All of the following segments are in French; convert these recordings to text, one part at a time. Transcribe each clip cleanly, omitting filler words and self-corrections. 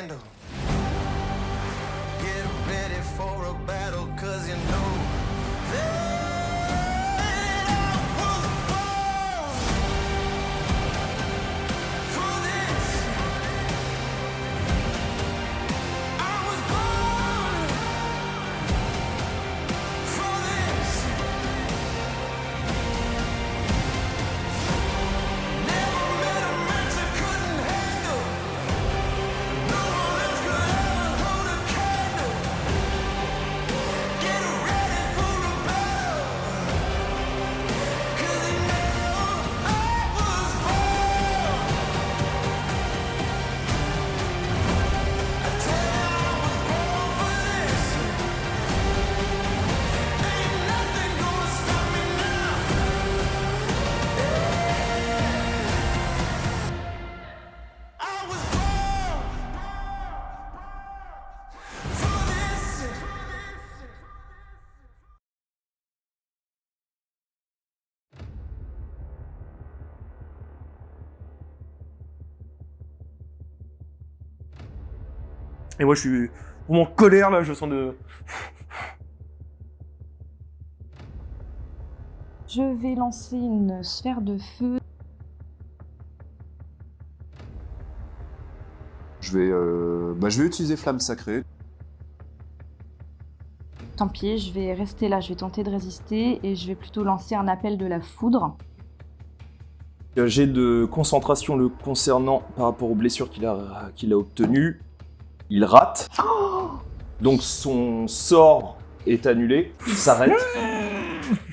handle. Get ready for a battle, cause you know that I was born for this. I was born for this. Never met a match I couldn't handle. No one else could ever hold a candle. Get ready for a battle, 'cause you know I was born. I tell you I was born for this. Ain't nothing gonna stop me now. I was born for this. Et moi, je suis vraiment en colère, là, je sens de... Je vais lancer une sphère de feu. Je vais utiliser Flamme Sacrée. Tant pis, je vais rester là, je vais tenter de résister et je vais plutôt lancer un appel de la foudre. J'ai de concentration le concernant par rapport aux blessures qu'il a obtenues. Il rate. Donc son sort est annulé, il s'arrête.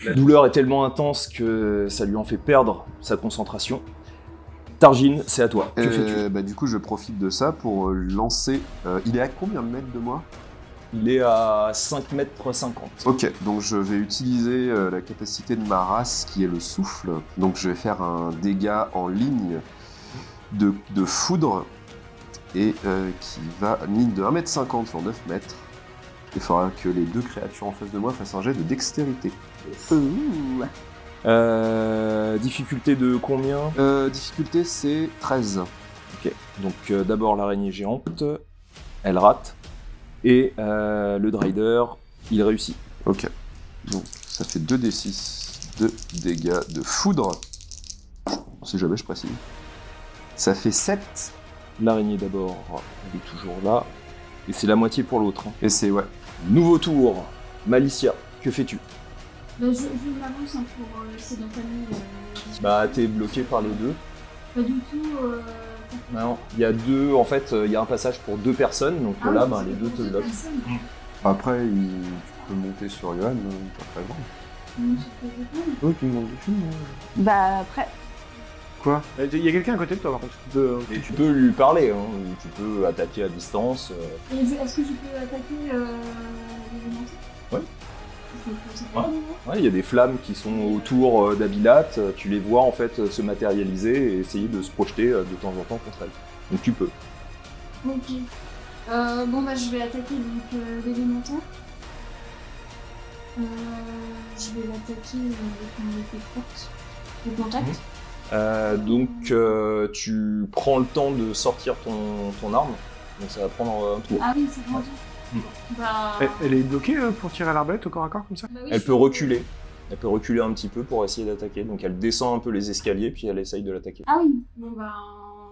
La douleur est tellement intense que ça lui en fait perdre sa concentration. Targine, c'est à toi. Que fais-tu? Du coup, je profite de ça pour lancer... il est à combien de mètres de moi? Il est à 5,50 m. Ok, donc je vais utiliser la capacité de ma race qui est le souffle. Donc je vais faire un dégât en ligne de foudre et qui va une ligne de 1,50 m sur 9 mètres. Il faudra que les deux créatures en face de moi fassent un jet de dextérité. Difficulté de combien? Difficulté c'est 13. Ok, donc d'abord l'araignée géante, elle rate. Et le Drider, il réussit. Ok, donc ça fait 2d6 de dégâts de foudre. Si jamais je précise. Ça fait 7. L'araignée d'abord, elle est toujours là. Et c'est la moitié pour l'autre. Et c'est, ouais. Nouveau tour. Malicia, que fais-tu? Bah, je m'avance pour essayer d'entamer. Bah, t'es bloqué par les deux. Pas du tout. Non, il y a deux, en fait, il y a un passage pour deux personnes, donc là, bah, les deux te bloquent. Après, tu peux monter sur Johan, pas très grand. Oui, tu me montes dessus. Bah après, Quoi? Il y a quelqu'un à côté de toi, par contre. Et tu peux lui parler, hein, ou tu peux attaquer à distance. Et est-ce que je peux attaquer l'élémentaire? Ouais. Ouais. Ouais, il y a des flammes qui sont autour d'Abilat, tu les vois en fait se matérialiser et essayer de se projeter de temps en temps contre elle. Donc tu peux. Ok. Bon bah je vais attaquer donc l'élémentaire. Je vais l'attaquer avec une épée forte. Au contact. Donc tu prends le temps de sortir ton arme, donc ça va prendre un tour. Ah oui, c'est bon. Bah... Elle est bloquée pour tirer à l'arbalète au corps à corps comme ça? Bah oui, Elle peut reculer. Elle peut reculer un petit peu pour essayer d'attaquer. Donc elle descend un peu les escaliers puis elle essaye de l'attaquer. Ah oui, bon bah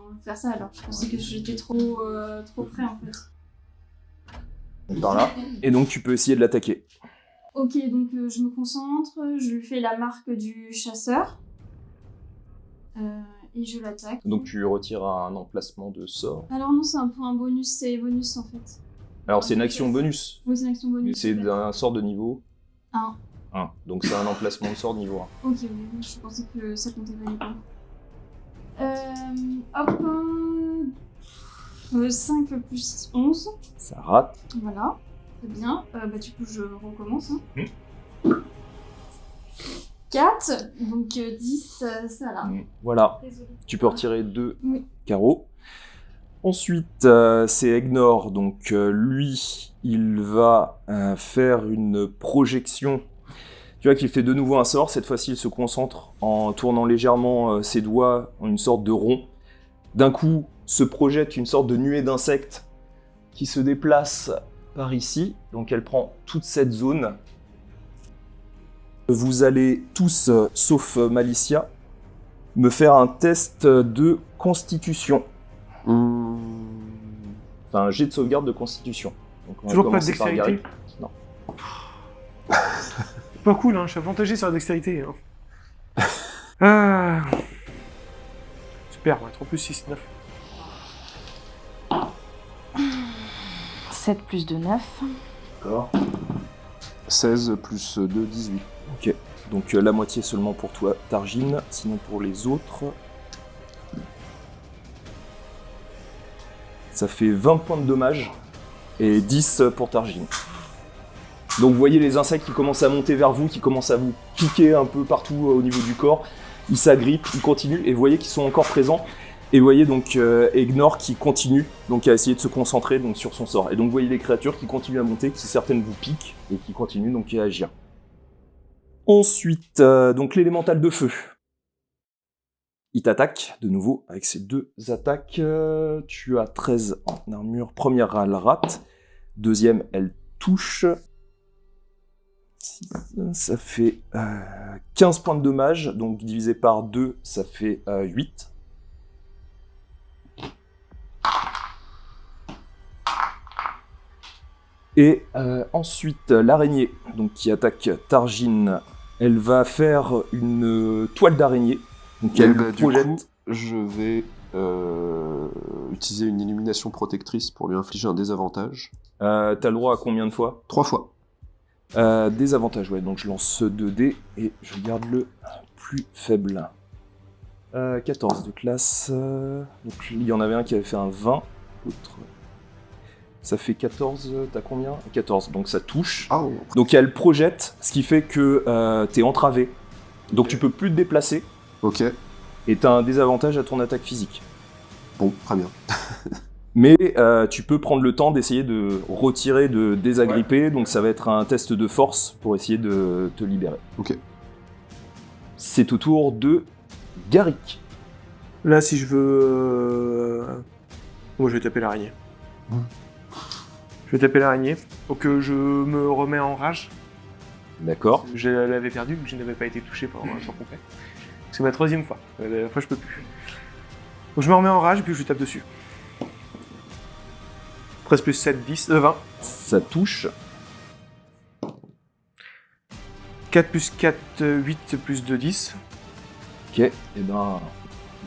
on va faire ça alors. Je pensais que j'étais trop près en fait. Donc par là. Et donc tu peux essayer de l'attaquer. Ok, donc je me concentre, je lui fais la marque du chasseur. Et je l'attaque. Donc tu retires un emplacement de sort. Alors non, c'est un point bonus, c'est bonus en fait. Alors c'est une action bonus. Oui, c'est une action bonus. C'est d'un sort de niveau 1. 1. Donc c'est un emplacement de sort niveau 1. Ok, oui, je pensais que ça comptait pas les points. Hop, 5 plus 11. Ça rate. Voilà, très bien. Bah du coup, je recommence. Hein. 4, donc 10, ça là. Voilà. Désolée. Tu peux retirer 2 Oui. carreaux. Ensuite, c'est Egnor. Donc lui, il va faire une projection. Tu vois qu'il fait de nouveau un sort. Cette fois-ci, il se concentre en tournant légèrement ses doigts en une sorte de rond. D'un coup, se projette une sorte de nuée d'insectes qui se déplace par ici. Donc elle prend toute cette zone. Vous allez tous, sauf Malicia, me faire un test de constitution. Enfin, un jet de sauvegarde de constitution. Donc, on va Toujours pas de commencer par dextérité. Gary. Non. Pas cool, hein, je suis avantagé sur la dextérité. Hein. Ah. Super, ouais, 3 plus 6, 9. 7 plus 2, 9. D'accord. 16 plus 2, 18. Ok. Donc la moitié seulement pour toi, Targine. Sinon pour les autres... Ça fait 20 points de dommage. Et 10 pour Targine. Donc vous voyez les insectes qui commencent à monter vers vous, qui commencent à vous piquer un peu partout au niveau du corps. Ils s'agrippent, ils continuent, et vous voyez qu'ils sont encore présents. Et vous voyez donc Egnor qui continue donc à essayer de se concentrer donc, sur son sort. Et donc vous voyez les créatures qui continuent à monter, qui certaines vous piquent, et qui continuent donc à agir. Ensuite, donc l'élémental de feu. Il t'attaque de nouveau avec ses 2 attaques. Tu as 13 en armure. Première, elle rate. Deuxième, elle touche. Ça fait 15 points de dommage. Donc divisé par 2, ça fait 8. Et ensuite, l'araignée donc, qui attaque Targine, elle va faire une toile d'araignée. Donc Et elle bah, du projette. coup, je vais utiliser une illumination protectrice pour lui infliger un désavantage. T'as le droit à combien de fois 3 fois. Désavantage, ouais. Donc je lance 2 dés et je garde le plus faible. 14 de classe. Donc il y en avait un qui avait fait un 20. L'autre. Ça fait 14. T'as combien 14. Donc ça touche. Ah, Donc elle projette, ce qui fait que t'es entravé. Donc tu peux plus te déplacer. ok. Et t'as un désavantage à ton attaque physique. Bon, très bien. Mais tu peux prendre le temps d'essayer de retirer, de désagripper, donc ça va être un test de force pour essayer de te libérer. Ok. C'est au tour de Garrick. Là, si je veux... Moi, je vais taper l'araignée. Je vais taper l'araignée. Donc, je me remets en rage. D'accord. Je l'avais perdu, vu que je n'avais pas été touché pendant un tour complet. C'est ma 3e fois. La dernière fois, je peux plus. Donc, je me remets en rage, et puis je lui tape dessus. 13 plus 7, 10, 20. Ça touche. 4 plus 4, 8 plus 2, 10. Ok, et ben,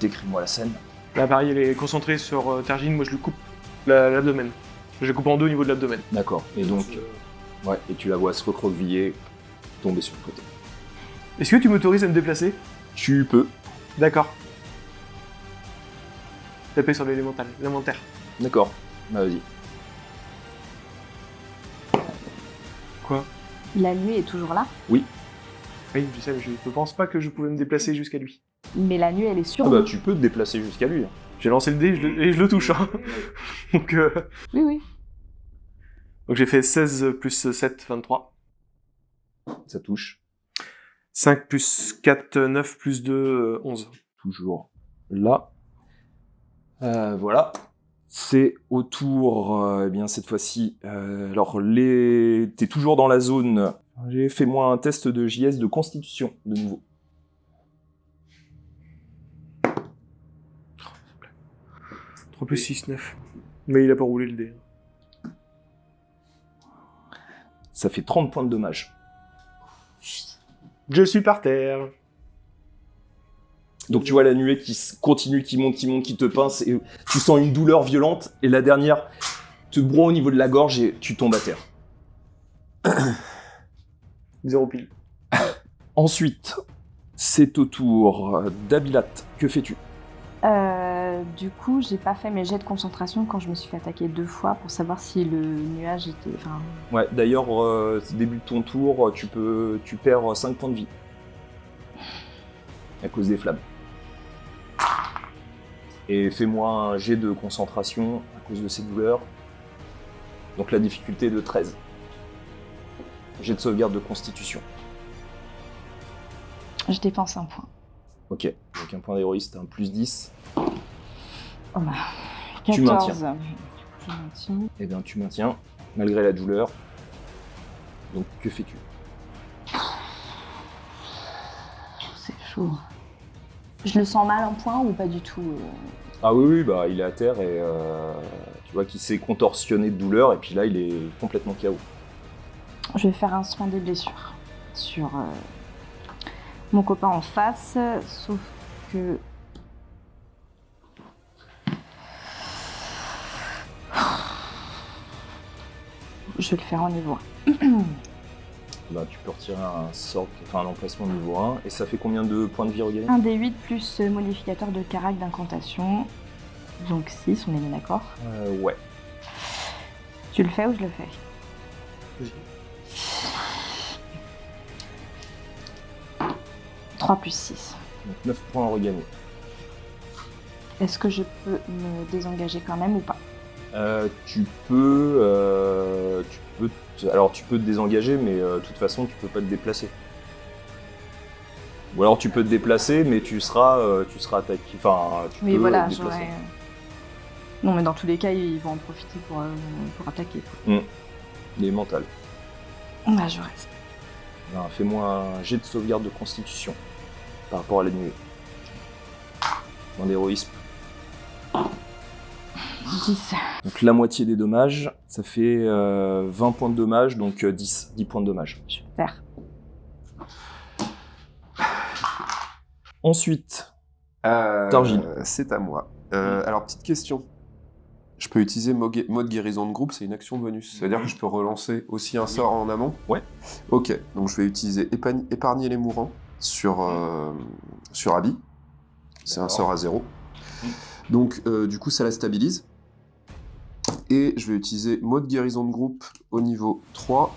décris-moi la scène. Là, pareil, elle est concentrée sur Targine. Moi, je lui coupe l'abdomen. Je la coupe en deux au niveau de l'abdomen. D'accord. Et donc, ouais, et tu la vois se recroqueviller, tomber sur le côté. Est-ce que tu m'autorises à me déplacer? Tu peux. D'accord. Taper sur l'élémentaire. D'accord. Bah, vas-y. Quoi? La nuée est toujours là, Oui, je sais, mais je ne pense pas que je pouvais me déplacer jusqu'à lui. mais la nuée elle est sur Ah nous. bah, tu peux te déplacer jusqu'à lui. J'ai lancé le dé et je le touche. Hein. Donc, Oui, oui. donc j'ai fait 16 plus 7, 23. Ça touche. 5 plus 4, 9 plus 2, 11. Toujours là. Voilà. C'est au tour, eh bien cette fois-ci. Alors, t'es toujours dans la zone. Fais-moi un test de JS de constitution, de nouveau. 3 plus 6, 9. Mais il a pas roulé le dé. Ça fait 30 points de dommage. Je suis par terre. Donc tu vois la nuée qui continue, qui monte, qui te pince, et tu sens une douleur violente, et la dernière te broie au niveau de la gorge et tu tombes à terre. 0 pile. Ensuite, c'est au tour d'Abilat. Que fais-tu? Du coup, j'ai pas fait mes jets de concentration quand je me suis fait attaquer 2 fois pour savoir si le nuage était. Enfin, Ouais, d'ailleurs, début de ton tour, tu perds 5 points de vie. À cause des flammes. Et fais-moi un jet de concentration à cause de ces douleurs. Donc la difficulté est de 13. Jet de sauvegarde de constitution. je dépense un point. Ok, donc un point d'héroïsme, t'as un plus 10. Oh bah, Tu 14. maintiens. Je maintiens. Eh bien, tu maintiens, malgré la douleur. Donc, que fais-tu? C'est chaud. Je le sens mal en point ou pas du tout Ah oui, bah, il est à terre et tu vois qu'il s'est contorsionné de douleur et puis là, il est complètement KO. Je vais faire un soin des blessures sur mon copain en face, sauf que... Je vais le faire en niveau 1. Bah, tu peux retirer un emplacement niveau 1 et ça fait combien de points de vie regagné? 1 des 8 plus modificateur de carac d'incantation. Donc 6, on est bien d'accord. Ouais. Tu le fais ou je le fais? Vas-y. 3 plus 6. Donc 9 points regagnés. Est-ce que je peux me désengager quand même ou pas? Alors tu peux te désengager, mais de toute façon tu peux pas te déplacer. Ou alors tu peux te déplacer, mais tu seras attaqué. Enfin, tu Oui, peux voilà, te déplacer. j'aurais... Non, mais dans tous les cas, ils vont en profiter pour attaquer. Quoi. Il est mental. Bah, je reste. Ben, fais-moi un jet de sauvegarde de constitution par rapport à la nuée. Dans l'héroïsme. 10. Donc la moitié des dommages, ça fait 20 points de dommages, donc 10 points de dommages. Super. Ensuite, Targil. C'est à moi. Alors, petite question. Je peux utiliser mode guérison de groupe, c'est une action bonus. C'est-à-dire que je peux relancer aussi un sort en amont? Ouais. Ok, donc je vais utiliser épargner les mourants sur Abby. C'est un sort à 0. Donc, du coup, ça la stabilise. Et je vais utiliser mode guérison de groupe au niveau 3.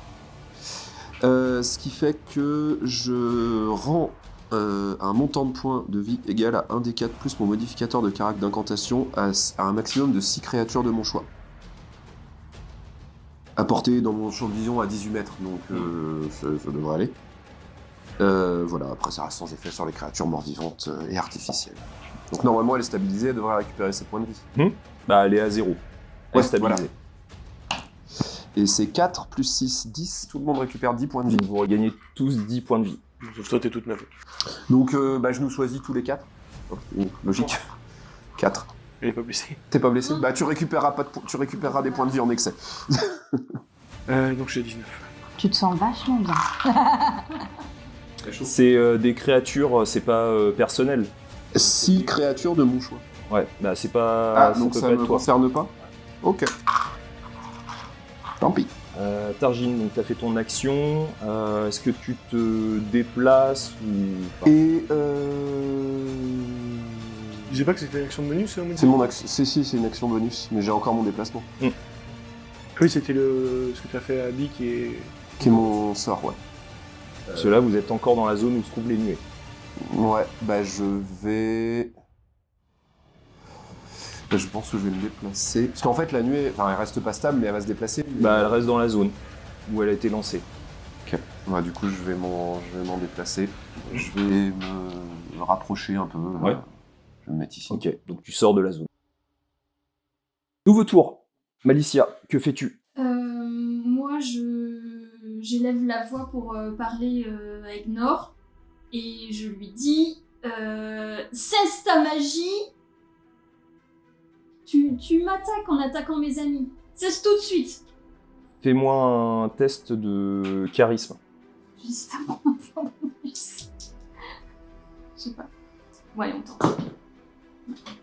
Ce qui fait que je rends un montant de points de vie égal à 1 des 4 plus mon modificateur de caractère d'incantation à un maximum de 6 créatures de mon choix. À portée dans mon champ de vision à 18 mètres, donc ça devrait aller. Voilà, après ça reste sans effet sur les créatures mortes-vivantes et artificielles. Donc normalement elle est stabilisée, elle devrait récupérer ses points de vie. Bah, elle est à 0. Elle est Ouais, stabilisée. Et c'est 4 plus 6, 10, tout le monde récupère 10 points de vie. Donc vous regagnez tous 10 points de vie. Sauf toi, t'es toute neuve. Donc je nous choisis tous les 4. Logique. 4. Elle est pas blessée. T'es pas blessé? Bah tu récupéreras tu récupéreras des points de vie en excès. Donc j'ai 19. Tu te sens vachement bien. C'est des créatures, c'est pas personnel. 6 créatures de mon choix. Ouais, bah c'est pas. Donc peut ça pas être me toi. concerne pas? Ok. Tant pis. Targin, donc t'as fait ton action. Est-ce que tu te déplaces ou pas? Et Je disais pas que c'était une action de bonus, c'est mon action. Si, c'est une action bonus, mais j'ai encore mon déplacement. Oui, c'était ce que tu as fait à Abby qui est... Qui est mon sort, ouais. Parce que là, vous êtes encore dans la zone où se trouvent les nuées. Ouais, bah je vais... Bah, je pense que je vais me déplacer. Parce qu'en fait, la nuée, enfin, elle reste pas stable, mais elle va se déplacer. Bah, elle reste dans la zone où elle a été lancée. Ok. Ouais, du coup, je vais m'en déplacer. Je vais me rapprocher un peu. Ouais. Je vais me mettre ici. Ok, donc tu sors de la zone. Nouveau tour. Malicia, que fais-tu? Moi, j'élève la voix pour parler avec Nord et je lui dis cesse ta magie. Tu m'attaques en attaquant mes amis. Cesse tout de suite. Fais-moi un test de charisme. Justement, je sais pas. Voyons, tente.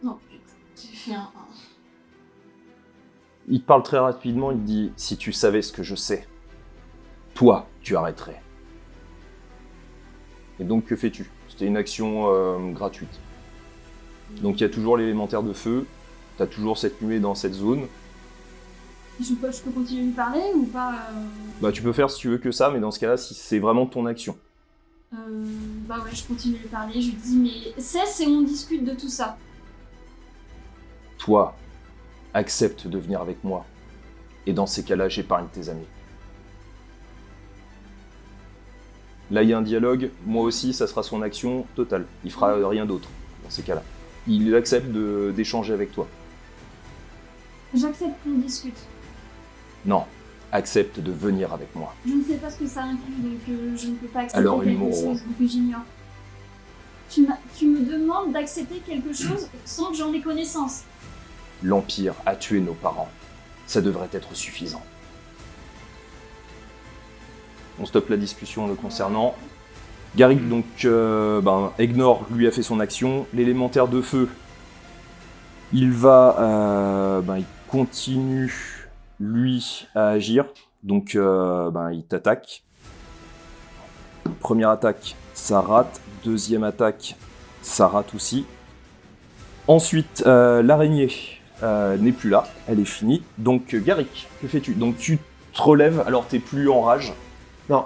Non, putain. J'ai fait un... Il te parle très rapidement, il te dit « Si tu savais ce que je sais, toi, tu arrêterais. » Et donc, que fais-tu? C'était une action gratuite. Donc, il y a toujours l'élémentaire de feu, t'as toujours cette nuée dans cette zone. Je peux continuer à lui parler ou pas Bah, tu peux faire si tu veux que ça, mais dans ce cas-là, si c'est vraiment ton action. Bah ouais, je continue à lui parler. Je lui dis mais cesse et on discute de tout ça. Toi, accepte de venir avec moi. Et dans ces cas-là, j'épargne tes amis. Là, il y a un dialogue. Moi aussi, ça sera son action totale. Il fera rien d'autre dans ces cas-là. Il accepte d'échanger avec toi. J'accepte qu'on discute. Non, accepte de venir avec moi. Je ne sais pas ce que ça inclut, donc je ne peux pas accepter Alors, quelque humour. chose que j'ignore. Tu me demandes d'accepter quelque chose sans que j'en ai connaissance. L'Empire a tué nos parents. Ça devrait être suffisant. On stoppe la discussion le concernant. Garrick, donc, Egnor, lui, a fait son action. L'élémentaire de feu, il il continue, lui, à agir. Donc, il t'attaque. Première attaque, ça rate. Deuxième attaque, ça rate aussi. Ensuite, l'araignée n'est plus là. Elle est finie. Donc, Garrick, que fais-tu? Donc, tu te relèves. Alors, t'es plus en rage. Non.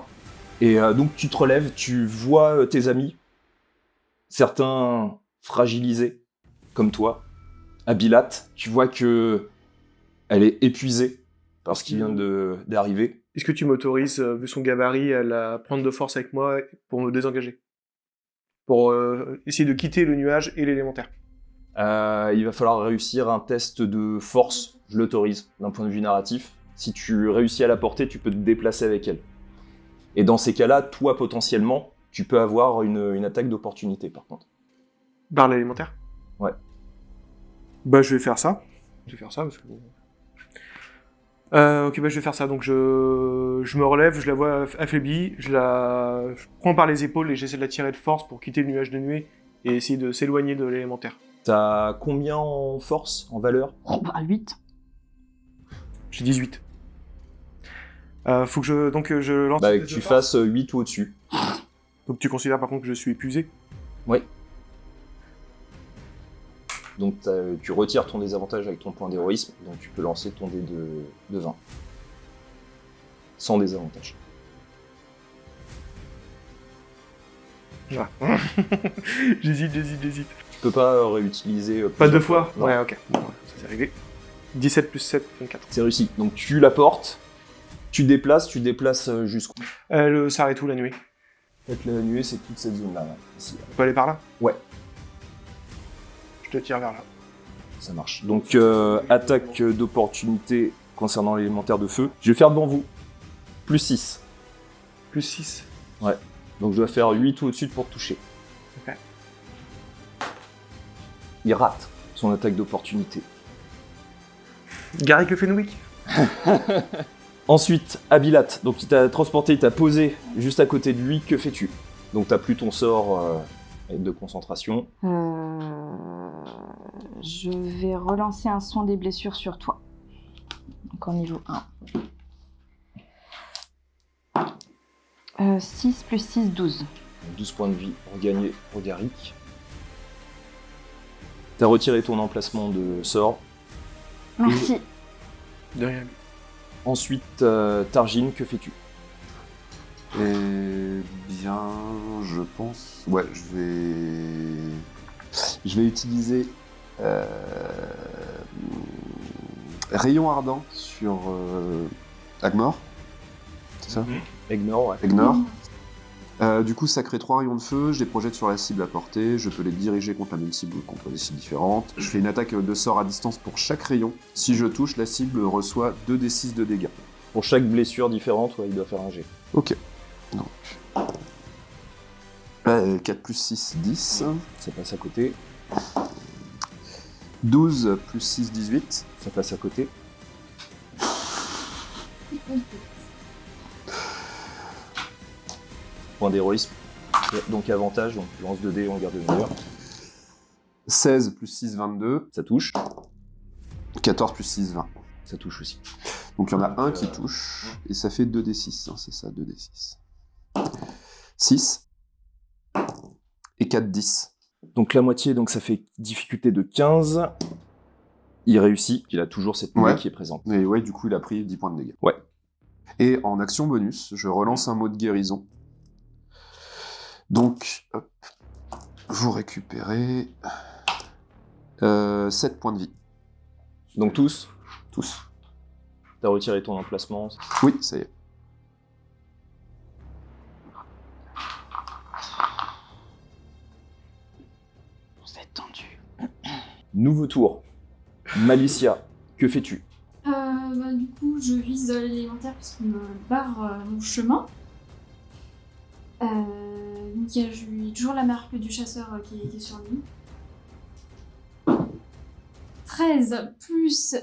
Et donc tu te relèves, tu vois tes amis, certains fragilisés, comme toi. Abilat, tu vois que elle est épuisée par ce qui vient d'arriver. Est-ce que tu m'autorises, vu son gabarit, à la prendre de force avec moi pour me désengager? Pour essayer de quitter le nuage et l'élémentaire. Il va falloir réussir un test de force, je l'autorise, d'un point de vue narratif. Si tu réussis à la porter, tu peux te déplacer avec elle. Et dans ces cas-là, toi, potentiellement, tu peux avoir une attaque d'opportunité, par contre. Par l'élémentaire? Ouais. Bah, je vais faire ça. Je vais faire ça parce que... ok, bah je vais faire ça. Donc je me relève, je la vois affaiblie, je prends par les épaules et j'essaie de la tirer de force pour quitter le nuage de nuée et essayer de s'éloigner de l'élémentaire. T'as combien en force, en valeur? 8. J'ai 18. Faut que je lance... Bah, un que test tu de force. fasses 8 ou au-dessus. Donc tu considères par contre que je suis épuisé? Oui. Donc tu retires ton désavantage avec ton point d'héroïsme, donc tu peux lancer ton dé de 20. Sans désavantage. Ah. J'hésite. Tu peux pas réutiliser... Pas deux plusieurs fois? Non. Ouais, ok. Bon, ça c'est réglé. 17 plus 7, 24. C'est réussi. Donc tu la portes, tu déplaces jusqu'où? Elle s'arrête où la nuée? Peut-être la nuée, c'est toute cette zone-là, là, ici. On peut aller par là? Ouais. Je te tire vers là. Ça marche. Donc attaque d'opportunité concernant l'élémentaire de feu. Je vais faire devant vous. Plus 6. Plus 6. Donc je dois faire 8 ou au-dessus pour toucher. Ok. Il rate son attaque d'opportunité. Garrick le Fenwick? Ensuite, Abilat, donc il t'a transporté, il t'a posé juste à côté de lui, que fais-tu? Donc t'as plus ton sort de concentration. Je vais relancer un soin des blessures sur toi. Donc en niveau 1. 6 plus 6, 12. 12 points de vie regagnés pour Garrick. T'as retiré ton emplacement de sort. Merci. De rien. Ensuite, Tarjin, que fais-tu? Eh bien, je pense... Ouais, je vais utiliser Rayon Ardent sur Agmor. C'est ça? Egnor, ouais. Egnor. Du coup, ça crée 3 rayons de feu, je les projette sur la cible à portée, je peux les diriger contre la même cible ou contre des cibles différentes. Je fais une attaque de sort à distance pour chaque rayon. Si je touche, la cible reçoit 2d6 de dégâts. Pour chaque blessure différente, ouais, il doit faire un jet. Ok. Donc... 4 plus 6, 10. Ça passe à côté. 12 plus 6, 18. Ça passe à côté. Point d'héroïsme. Donc avantage, donc lance 2 dés, on garde le meilleur. 16 plus 6, 22. Ça touche. 14 plus 6, 20. Ça touche aussi. Donc il y en a un qui touche, et ça fait 2d6, hein, c'est ça, 2d6. 6. Et 4, 10. Donc la moitié, donc ça fait difficulté de 15. Il réussit, il a toujours cette nuée Ouais. qui est présente. Et ouais, du coup il a pris 10 points de dégâts. Ouais. Et en action bonus, je relance un mot de guérison. Donc, hop, vous récupérez 7 points de vie. Donc tous, Tous. t'as retiré ton emplacement. Oui, ça y est. C'est tendu. Nouveau tour. Malicia, que fais-tu? du coup, je vise l'élémentaire parce qu'il me barre mon chemin. Donc il y a toujours la marque du chasseur qui est sur lui. 13 plus...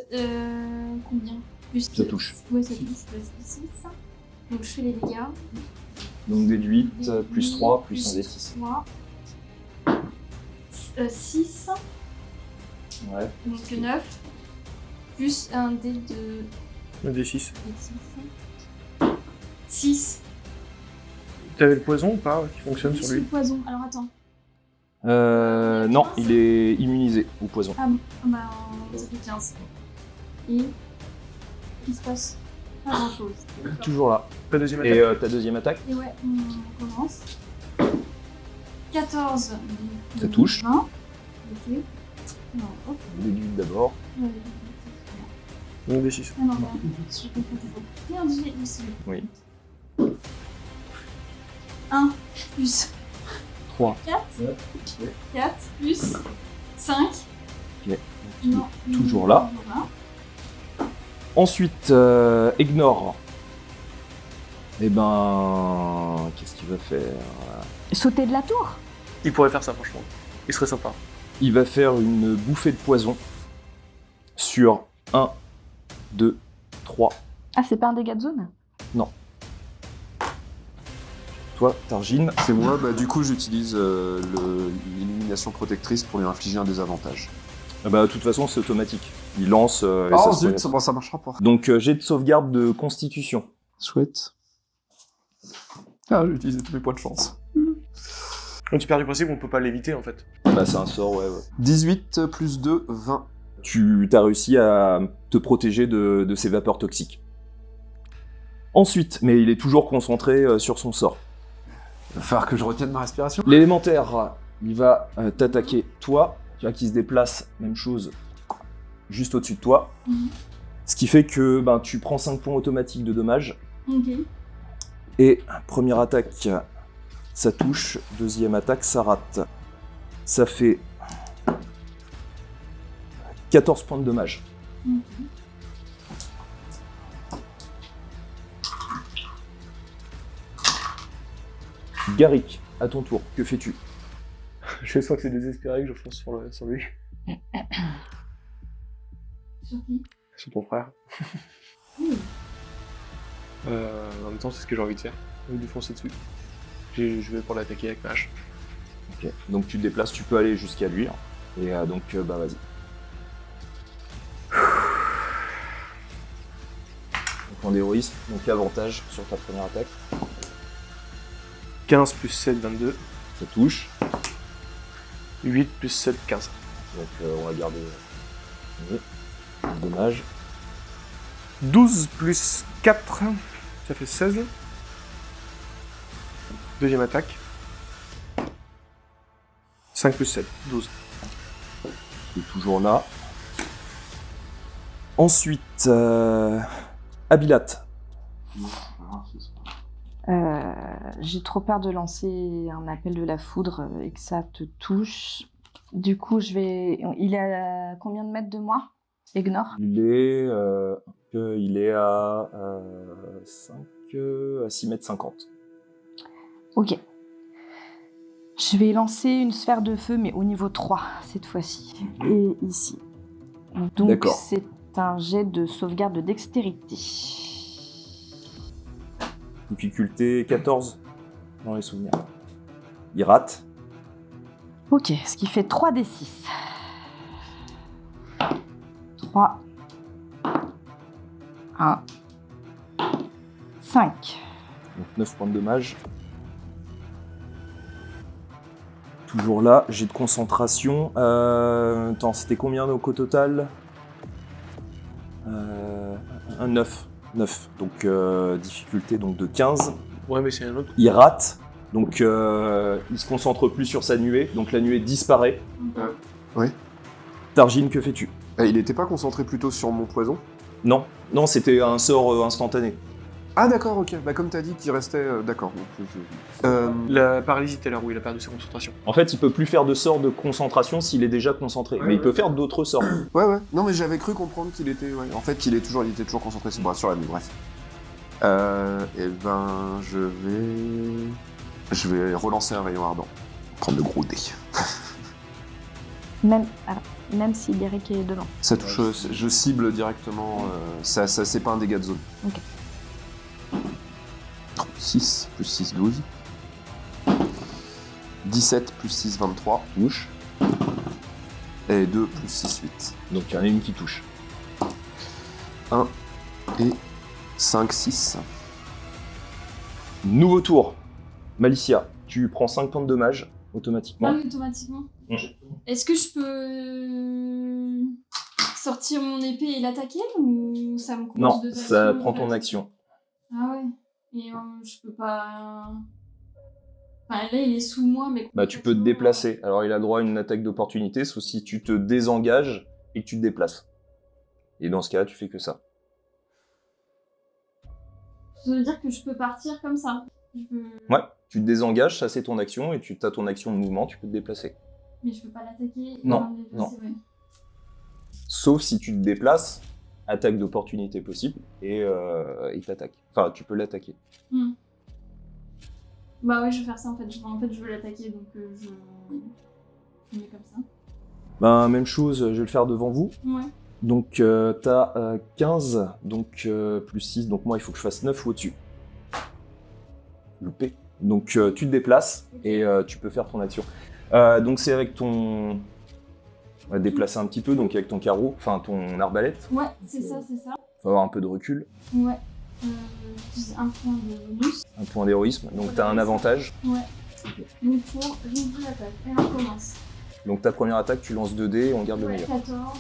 combien plus, Ça touche. Ouais, ça touche. Plus 6. Donc je fais les dégâts. Donc déduite, plus 3, plus 1 des 6. 3. 6. Ouais. Donc 9. Plus un dé de... Le D6. 6. T'avais le poison ou pas qui fonctionne sur Le lui? poison. Alors attends. Non, il est immunisé au poison. Ah bon, bah, ça fait 15. Et... Qu'est-ce qui se passe? Pas grand chose. Toujours là. Pas deuxième attaque. Et ta deuxième attaque? Et ouais, on commence. 14. Ça touche. 20. Ok. Non, hop. Déduite d'abord. Ouais, Le D6. ah non, merde. Je comprends toujours. Merde, j'ai aussi. Oui. 1 plus 3. 4. 4 plus 5. Ok. Non. Toujours là. Ensuite, Egnor. Eh ben... Qu'est-ce qu'il va faire? Sauter de la tour? Il pourrait faire ça, franchement. Il serait sympa. Il va faire une bouffée de poison sur 1, 2, 3. Ah, c'est pas un dégât de zone? Toi, Targine. C'est moi, bah du coup j'utilise l'illumination protectrice pour lui infliger un désavantage. Ah bah, de toute façon, c'est automatique. Il lance... et Oh ça se zut, relève. ça marchera pas. Donc, jet de sauvegarde de constitution. Chouette. Ah, j'ai utilisé tous mes points de chance. Donc tu pars du principe qu'on peut pas l'éviter en fait. Bah, c'est un sort, ouais. 18 plus 2, 20. Tu as réussi à te protéger de ces vapeurs toxiques. Ensuite, mais il est toujours concentré sur son sort. Il va falloir que je retienne ma respiration. L'élémentaire, il va t'attaquer toi. Tu vois qu'il se déplace, même chose, juste au-dessus de toi. Mhm. Ce qui fait que ben, tu prends 5 points automatiques de dommages. Ok. Et première attaque, ça touche. Deuxième attaque, ça rate. Ça fait 14 points de dommages. Mhm. Garrick, à ton tour, que fais-tu? Je sens que c'est désespéré que je fonce sur lui. Sur qui? Sur ton frère. Mmh. En même temps, c'est ce que j'ai envie de faire. J'ai envie de lui foncer dessus. Je vais pour l'attaquer avec ma hache. Ok, donc tu te déplaces, tu peux aller jusqu'à lui. Et donc, bah vas-y. Point d'héroïsme, donc avantage sur ta première attaque. 15 plus 7, 22. Ça touche. 8 plus 7, 15. Donc on va garder dommage. 12 plus 4, ça fait 16. Deuxième attaque. 5 plus 7, 12. Il est toujours là. Ensuite, Abilat. J'ai trop peur de lancer un appel de la foudre et que ça te touche. Du coup, je vais... Il est à combien de mètres de moi, Egnor? Il est à 6 mètres 50. Ok. Je vais lancer une sphère de feu, mais au niveau 3, cette fois-ci. Et ici. Donc, D'accord. c'est un jet de sauvegarde de dextérité. Difficulté 14 dans les souvenirs. Il rate. Ok, ce qui fait 3d6. 3. 1. 5. Donc 9 points de dommage. Toujours là, j'ai de concentration. Attends, c'était combien au total? Un 9. 9. Donc difficulté donc, de 15. Ouais, mais c'est un autre. Il rate. Donc il se concentre plus sur sa nuée. Donc la nuée disparaît. Ouais. Targine, que fais-tu? Il était pas concentré plutôt sur mon poison? Non, non, c'était un sort instantané. Ah d'accord, ok. Bah comme t'as dit qu'il restait... d'accord. La paralysie tout à l'heure où il a perdu sa concentration. En fait, il peut plus faire de sort de concentration s'il est déjà concentré, mais il peut faire d'autres sorts. Ouais. Non mais j'avais cru comprendre qu'il était... Ouais. En fait, il était toujours concentré sur la nuit, bref. Et ben, je vais relancer un rayon ardent. Prendre le gros dé. Même si Derek est devant. Ça touche, je cible directement, ça c'est pas un dégât de zone. Ok. 6 plus 6, 12. 17 plus 6, 23. Touche. Et 2 plus 6, 8. Donc il y en a une qui touche. 1 et 5, 6. Nouveau tour. Malicia, tu prends 5 points de dommage automatiquement. Ah oui, automatiquement. Mm. Est-ce que je peux sortir mon épée et l'attaquer ou ça me coûte Non, 2 ça actions, prend en ton fait action. Ah ouais. Et je peux pas. Enfin, là, il est sous moi, mais. Bah, tu peux te déplacer. Alors, il a droit à une attaque d'opportunité, sauf si tu te désengages et que tu te déplaces. Et dans ce cas, tu fais que ça. Ça veut dire que je peux partir comme ça. Je peux... Ouais, tu te désengages, ça c'est ton action, et tu as ton action de mouvement, tu peux te déplacer. Mais je peux pas l'attaquer. Non, me déplacer, ouais. Sauf si tu te déplaces, attaque d'opportunité possible, et il t'attaque. Enfin, tu peux l'attaquer. Hmm. Bah ouais, je vais faire ça en fait. Je veux l'attaquer, donc je mets comme ça. Ben, même chose, je vais le faire devant vous. Ouais. Donc, t'as 15, donc plus 6, donc moi il faut que je fasse 9 au-dessus. Loupé. Donc, tu te déplaces, et tu peux faire ton action. Donc, c'est avec ton... On va déplacer un petit peu, donc avec ton carreau, enfin ton arbalète. Ouais, c'est ça. Faut avoir un peu de recul, Ouais. J'utilise un point de bonus. un point d'héroïsme, donc t'as un avantage. Ouais. Donc pour réduire l'attaque. Et on commence. Donc ta première attaque, tu lances 2 dés et on garde le Ouais, meilleur. 14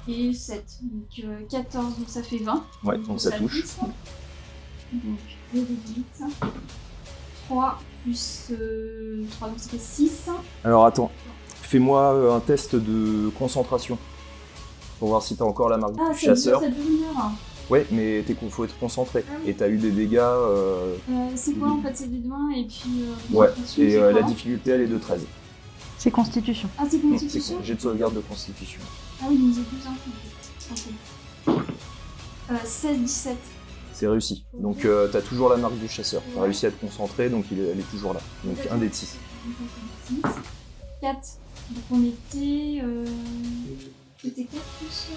et 7. Donc 14, donc ça fait 20. Ouais, donc ça touche. Donc 2d8. 3 plus 3, donc ça fait 6. Alors attends, fais-moi un test de concentration. Pour voir si t'as encore la marque Ah, du ça chasseur. dure 1 heure. Ouais, mais faut être concentré. Ah oui. Et t'as eu des dégâts... C'est quoi en fait? C'est des 20 et puis. Ouais, concentration, et c'est quoi la difficulté elle est de 13. C'est Constitution. Ah, c'est Donc, c'est constitution? jet de sauvegarde de constitution. Ah oui, donc j'ai plus un. Ok. 16, 17. C'est réussi. Donc t'as toujours la marque du chasseur. T'as réussi à te concentrer, donc elle est toujours là. Donc un dé de 6. 4. Donc on était. C'était 4 plus.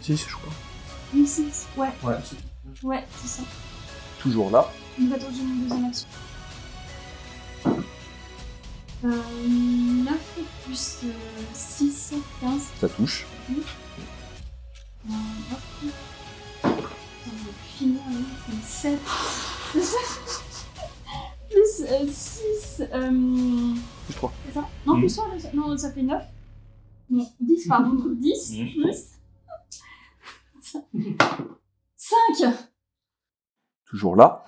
Si, je crois. Oui, 6. Ouais. Ouais. Ouais, c'est ça. Toujours là. Donc attends, j'ai mon deuxième action. 9 plus 6, 15. Ça touche. Hop. On va finir, c'est 7. Plus 6. Plus 3. C'est ça? Non, plus 3, non, ça fait 9. Non, 10, pardon. 10 plus 5. Toujours là.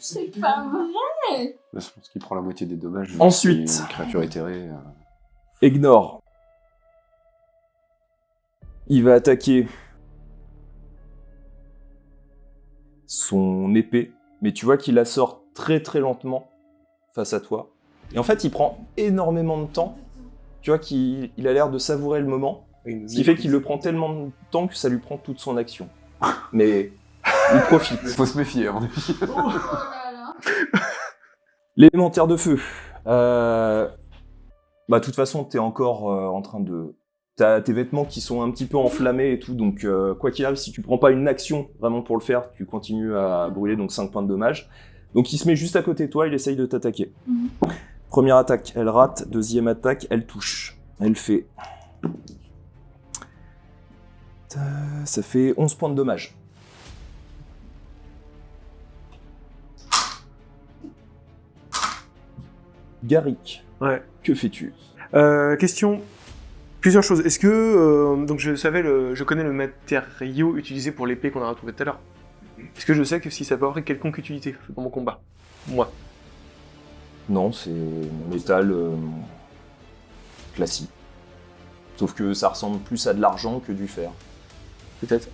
C'est pas vrai. Je pense qu'il prend la moitié des dommages. Ensuite. C'est une créature éthérée. Ignore. Il va attaquer son épée, mais tu vois qu'il la sort très très lentement face à toi. Et en fait, il prend énormément de temps. Tu vois qu'il a l'air de savourer le moment, ce qui fait qu'il le prend tellement de temps que ça lui prend toute son action. Mais il profite. Faut se méfier, à mon avis. Oh là là. L'élémentaire de feu. Bah, de toute façon, t'es encore en train de... T'as tes vêtements qui sont un petit peu enflammés et tout, donc quoi qu'il arrive, si tu prends pas une action vraiment pour le faire, tu continues à brûler, donc 5 points de dommage. Donc il se met juste à côté de toi, il essaye de t'attaquer. Mhm. Première attaque, elle rate. Deuxième attaque, elle touche. Elle fait... Ça fait 11 points de dommage. Garrick, Ouais. que fais-tu? Question. Plusieurs choses. Est-ce que donc je connais le matériau utilisé pour l'épée qu'on a retrouvé tout à l'heure. Est-ce que je sais que si ça peut avoir quelconque utilité dans mon combat? Moi. Non, c'est métal classique. Sauf que ça ressemble plus à de l'argent que du fer. Peut-être.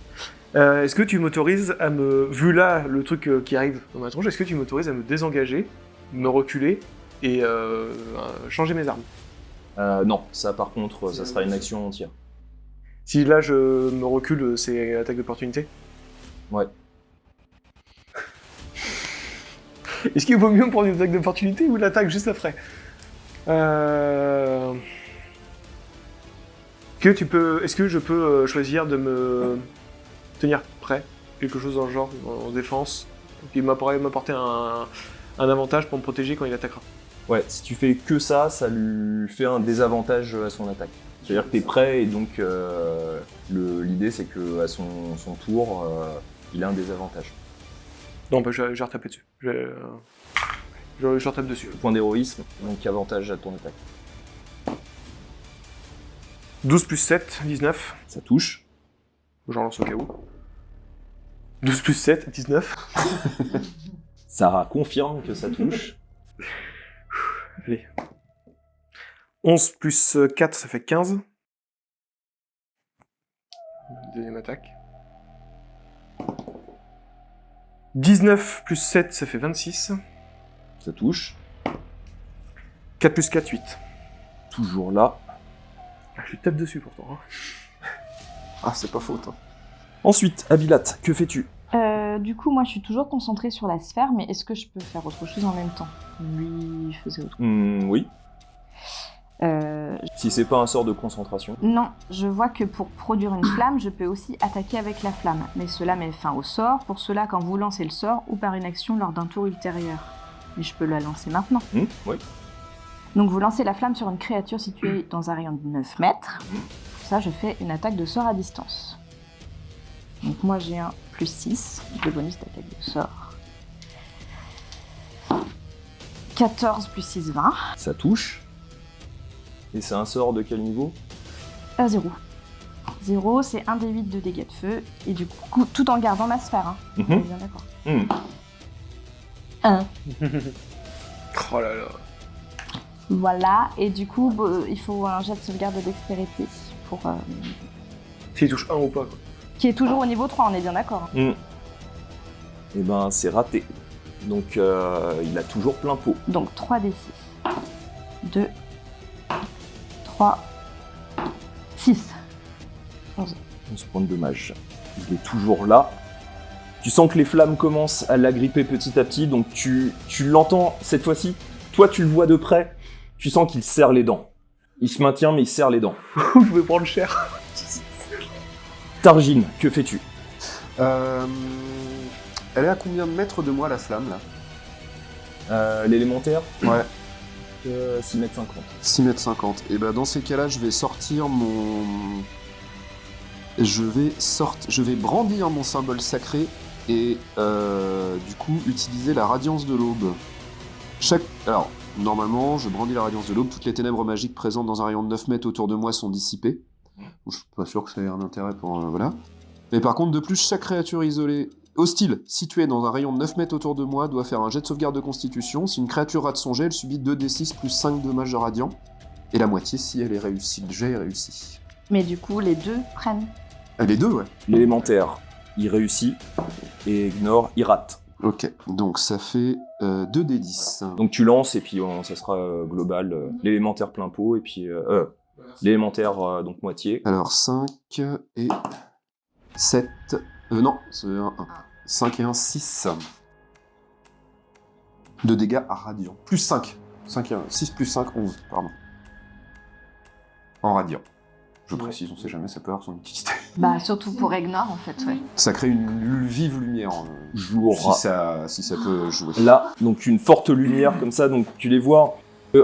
Est-ce que tu m'autorises à me... Vu là, le truc qui arrive dans ma tronche, est-ce que tu m'autorises à me désengager, me reculer et changer mes armes? Non, ça par contre, ça sera une action entière. Si là je me recule, c'est attaque d'opportunité? Ouais. Est-ce qu'il vaut mieux prendre une attaque d'opportunité ou l'attaque juste après? Est-ce que je peux choisir de me tenir prêt? Quelque chose dans le genre, en défense, qui pourrait m'apporter un avantage pour me protéger quand il attaquera. Ouais, si tu fais que ça lui fait un désavantage à son attaque. C'est-à-dire que t'es prêt et donc l'idée c'est que à son tour, il a un désavantage. Non, bah je vais retaper dessus. Je retape dessus. Point d'héroïsme, donc avantage à ton attaque. 12 plus 7, 19. Ça touche. J'en lance au cas où. 12 plus 7, 19. Ça confirme que ça touche. Allez. 11 plus 4, ça fait 15. Deuxième attaque. 19 plus 7, ça fait 26. Ça touche. 4 plus 4, 8. Toujours là. Je lui tape dessus pourtant. Hein. Ah, c'est pas faute. Hein. Ensuite, Abilat, que fais-tu? Du coup, moi, je suis toujours concentrée sur la sphère, mais est-ce que je peux faire autre chose en même temps? Lui, il faisait autre chose. Oui. Si c'est pas un sort de concentration. Non, je vois que pour produire une flamme, je peux aussi attaquer avec la flamme. Mais cela met fin au sort, pour cela quand vous lancez le sort ou par une action lors d'un tour ultérieur. Mais je peux la lancer maintenant. Oui. Donc vous lancez la flamme sur une créature située dans un rayon de 9 mètres. Pour ça, je fais une attaque de sort à distance. Donc moi j'ai un plus 6 de bonus d'attaque de sort. 14 plus 6, 20. Ça touche. Et c'est un sort de quel niveau? 0. 0, c'est 1 des 8 de dégâts de feu. Et du coup, tout en gardant ma sphère. Hein. On est bien d'accord. 1. Oh là là. Voilà, et du coup, il faut un jet de sauvegarde de dextérité pour... S'il touche 1 ou pas, quoi. Qui est toujours au niveau 3, on est bien d'accord. Et ben, c'est raté. Donc, il a toujours plein pot. Donc 3d6. 2, 3, 6. 11. 11 points de dommage. Il est toujours là. Tu sens que les flammes commencent à l'agripper petit à petit, donc tu l'entends cette fois-ci. Toi, tu le vois de près. Tu sens qu'il serre les dents. Il se maintient, mais il serre les dents. Je vais prendre cher. Targine, que fais-tu? Elle est à combien de mètres de moi, la flamme, là? L'élémentaire? Ouais. 6 mètres 50. 6 mètres 50. Et ben dans ces cas-là, je vais sortir mon... Je vais brandir mon symbole sacré et du coup utiliser la radiance de l'aube. Alors, normalement, je brandis la radiance de l'aube, toutes les ténèbres magiques présentes dans un rayon de 9 mètres autour de moi sont dissipées. Je suis pas sûr que ça ait un intérêt pour... voilà. Mais par contre, de plus, chaque créature isolée hostile située dans un rayon de 9 mètres autour de moi doit faire un jet de sauvegarde de constitution. Si une créature rate son jet, elle subit 2d6 plus 5 dommages de radiant. Et la moitié si elle est réussie. Le jet est réussi. Mais du coup, les deux prennent. Les deux, ouais. L'élémentaire, il réussit, et Gnor, il rate. Ok, donc ça fait 2d10. Donc tu lances, et puis ça sera global. L'élémentaire plein pot, et puis... l'élémentaire, donc moitié. Alors 5 et 7... non, c'est un 1. 5 et 1, 6. De dégâts à radiant. Plus 5. 5 et 1. 6 plus 5, 11, pardon. En radiant. Je précise, on sait jamais, ça peut avoir son utilité. Bah, surtout pour Egnor, en fait, ouais. Ça crée une vive lumière. Jour. Si ça peut jouer. Là, donc une forte lumière comme ça, donc tu les vois,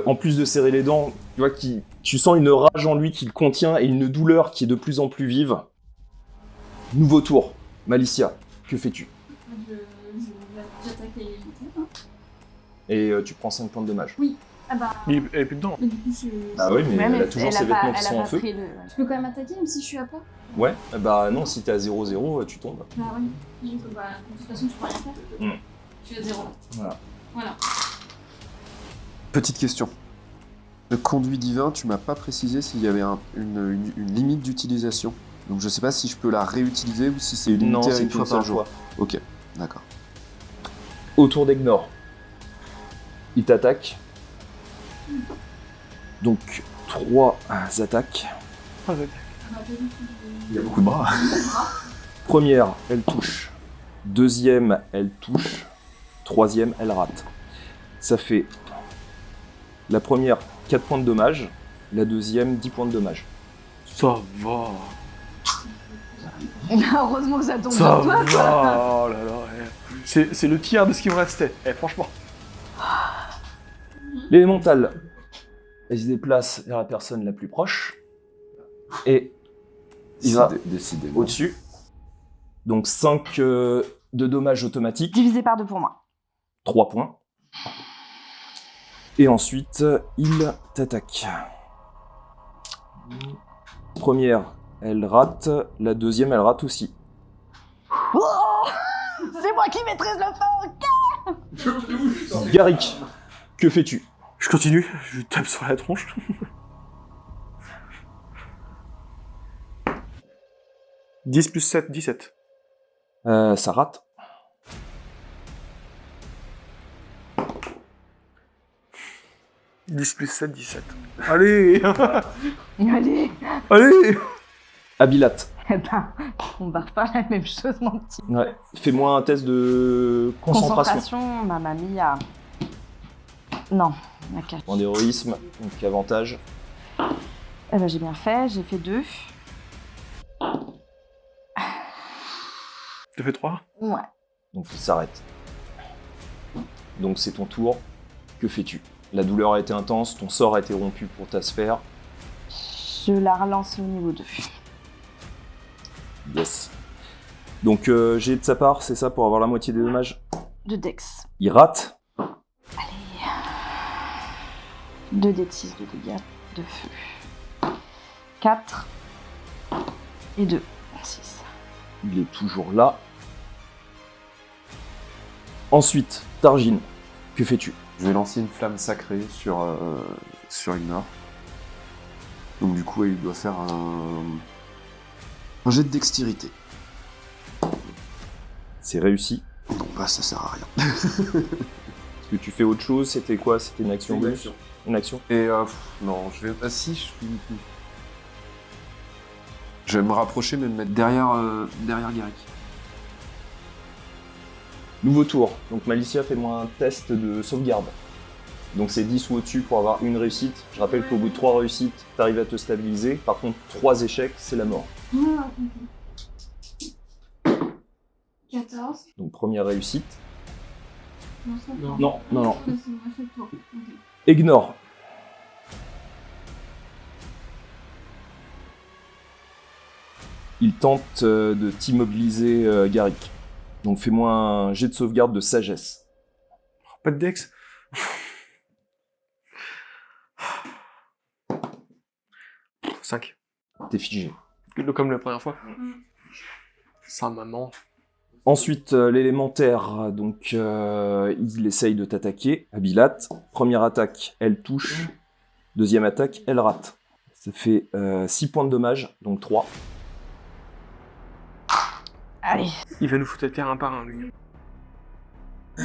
en plus de serrer les dents, tu vois tu sens une rage en lui qui le contient et une douleur qui est de plus en plus vive. Nouveau tour. Malicia, que fais-tu? J'attaque l'élémentaire. Hein. Et tu prends 5 points de dommage. Oui. Ah bah. Elle est plus dedans. Mais du coup, je... Ah oui, mais Ouais, elle a toujours ses vêtements qui elle a sont en pas feu. pris le... Je peux quand même attaquer même si je suis à plat. Ouais, bah non, si t'es à 0-0, tu tombes. Bah oui. Bah, de toute façon, tu peux rien faire. Je suis à 0. Voilà. Petite question. Le conduit divin, tu m'as pas précisé s'il y avait une limite d'utilisation Donc je sais pas si je peux la réutiliser ou si c'est une Non, unité c'est une fois une seule par jour. fois. Ok, d'accord. Autour d'Egnor. Il t'attaque. Donc 3 attaques. Ah, ouais. Il y a beaucoup de bras. Première, elle touche. Deuxième, elle touche. Troisième, elle rate. Ça fait la première 4 points de dommage. La deuxième 10 points de dommage. Ça va. Heureusement que ça tombe Ça sur toi. va. Oh là là. C'est le tiers de ce qui me restait. Franchement. L'élémental, elle se déplace vers la personne la plus proche. Et il va Décidément. au-dessus. Donc 5 de dommages automatiques. Divisé par 2 pour moi. 3 points. Et ensuite, il t'attaque. Première, elle rate. La deuxième, elle rate aussi. Oh, c'est moi qui maîtrise le feu. Garrick, que fais-tu? Je continue. Je lui tape sur la tronche. « 10 plus 7, 17. Ça rate. « 10 plus 7, 17. Allez. Allez. Allez. Abilat, Eh ben, on va refaire la même chose, mon petit. ouais. Fais-moi un test de concentration. Mamma mia. Non, la 4. En héroïsme, donc avantage. Eh ben, j'ai bien fait, j'ai fait 2. Tu fais 3. Ouais. Donc il s'arrête. Donc c'est ton tour. Que fais-tu? La douleur a été intense, ton sort a été rompu pour ta sphère. Je la relance au niveau 2. Yes. Donc j'ai de sa part, c'est ça, pour avoir la moitié des dommages. De Dex. Il rate. 2 d 6 de dégâts de feu. 4 et 2. 6. Il est toujours là. Ensuite, Targin, que fais-tu? Je vais lancer une flamme sacrée sur Ignor. Donc du coup, il doit faire un jet de dextérité. C'est réussi. Donc bah, ça sert à rien. Est-ce que tu fais autre chose? C'était quoi? C'était une action bonus? Une action? Et non, je vais... Ah si, je vais me rapprocher, mais me mettre derrière Garrick. Nouveau tour. Donc Malicia, fais-moi un test de sauvegarde. Donc c'est 10 ou au-dessus pour avoir une réussite. Je rappelle qu'au bout de 3 réussites, tu arrives à te stabiliser. Par contre, 3 échecs, c'est la mort. 14. Donc première réussite. Non, ça va. Non. C'est moi, c'est toi. Ok. Ignore. Il tente de t'immobiliser, Garrick. Donc fais-moi un jet de sauvegarde de sagesse. Pas de Dex. « 5. T'es figé. Comme la première fois. Ça, maman. Ensuite, l'élémentaire, donc il essaye de t'attaquer. Abilat, première attaque, elle touche. Deuxième attaque, elle rate. Ça fait 6 points de dommage, donc 3. Allez. Il va nous foutre à terre un par un, lui.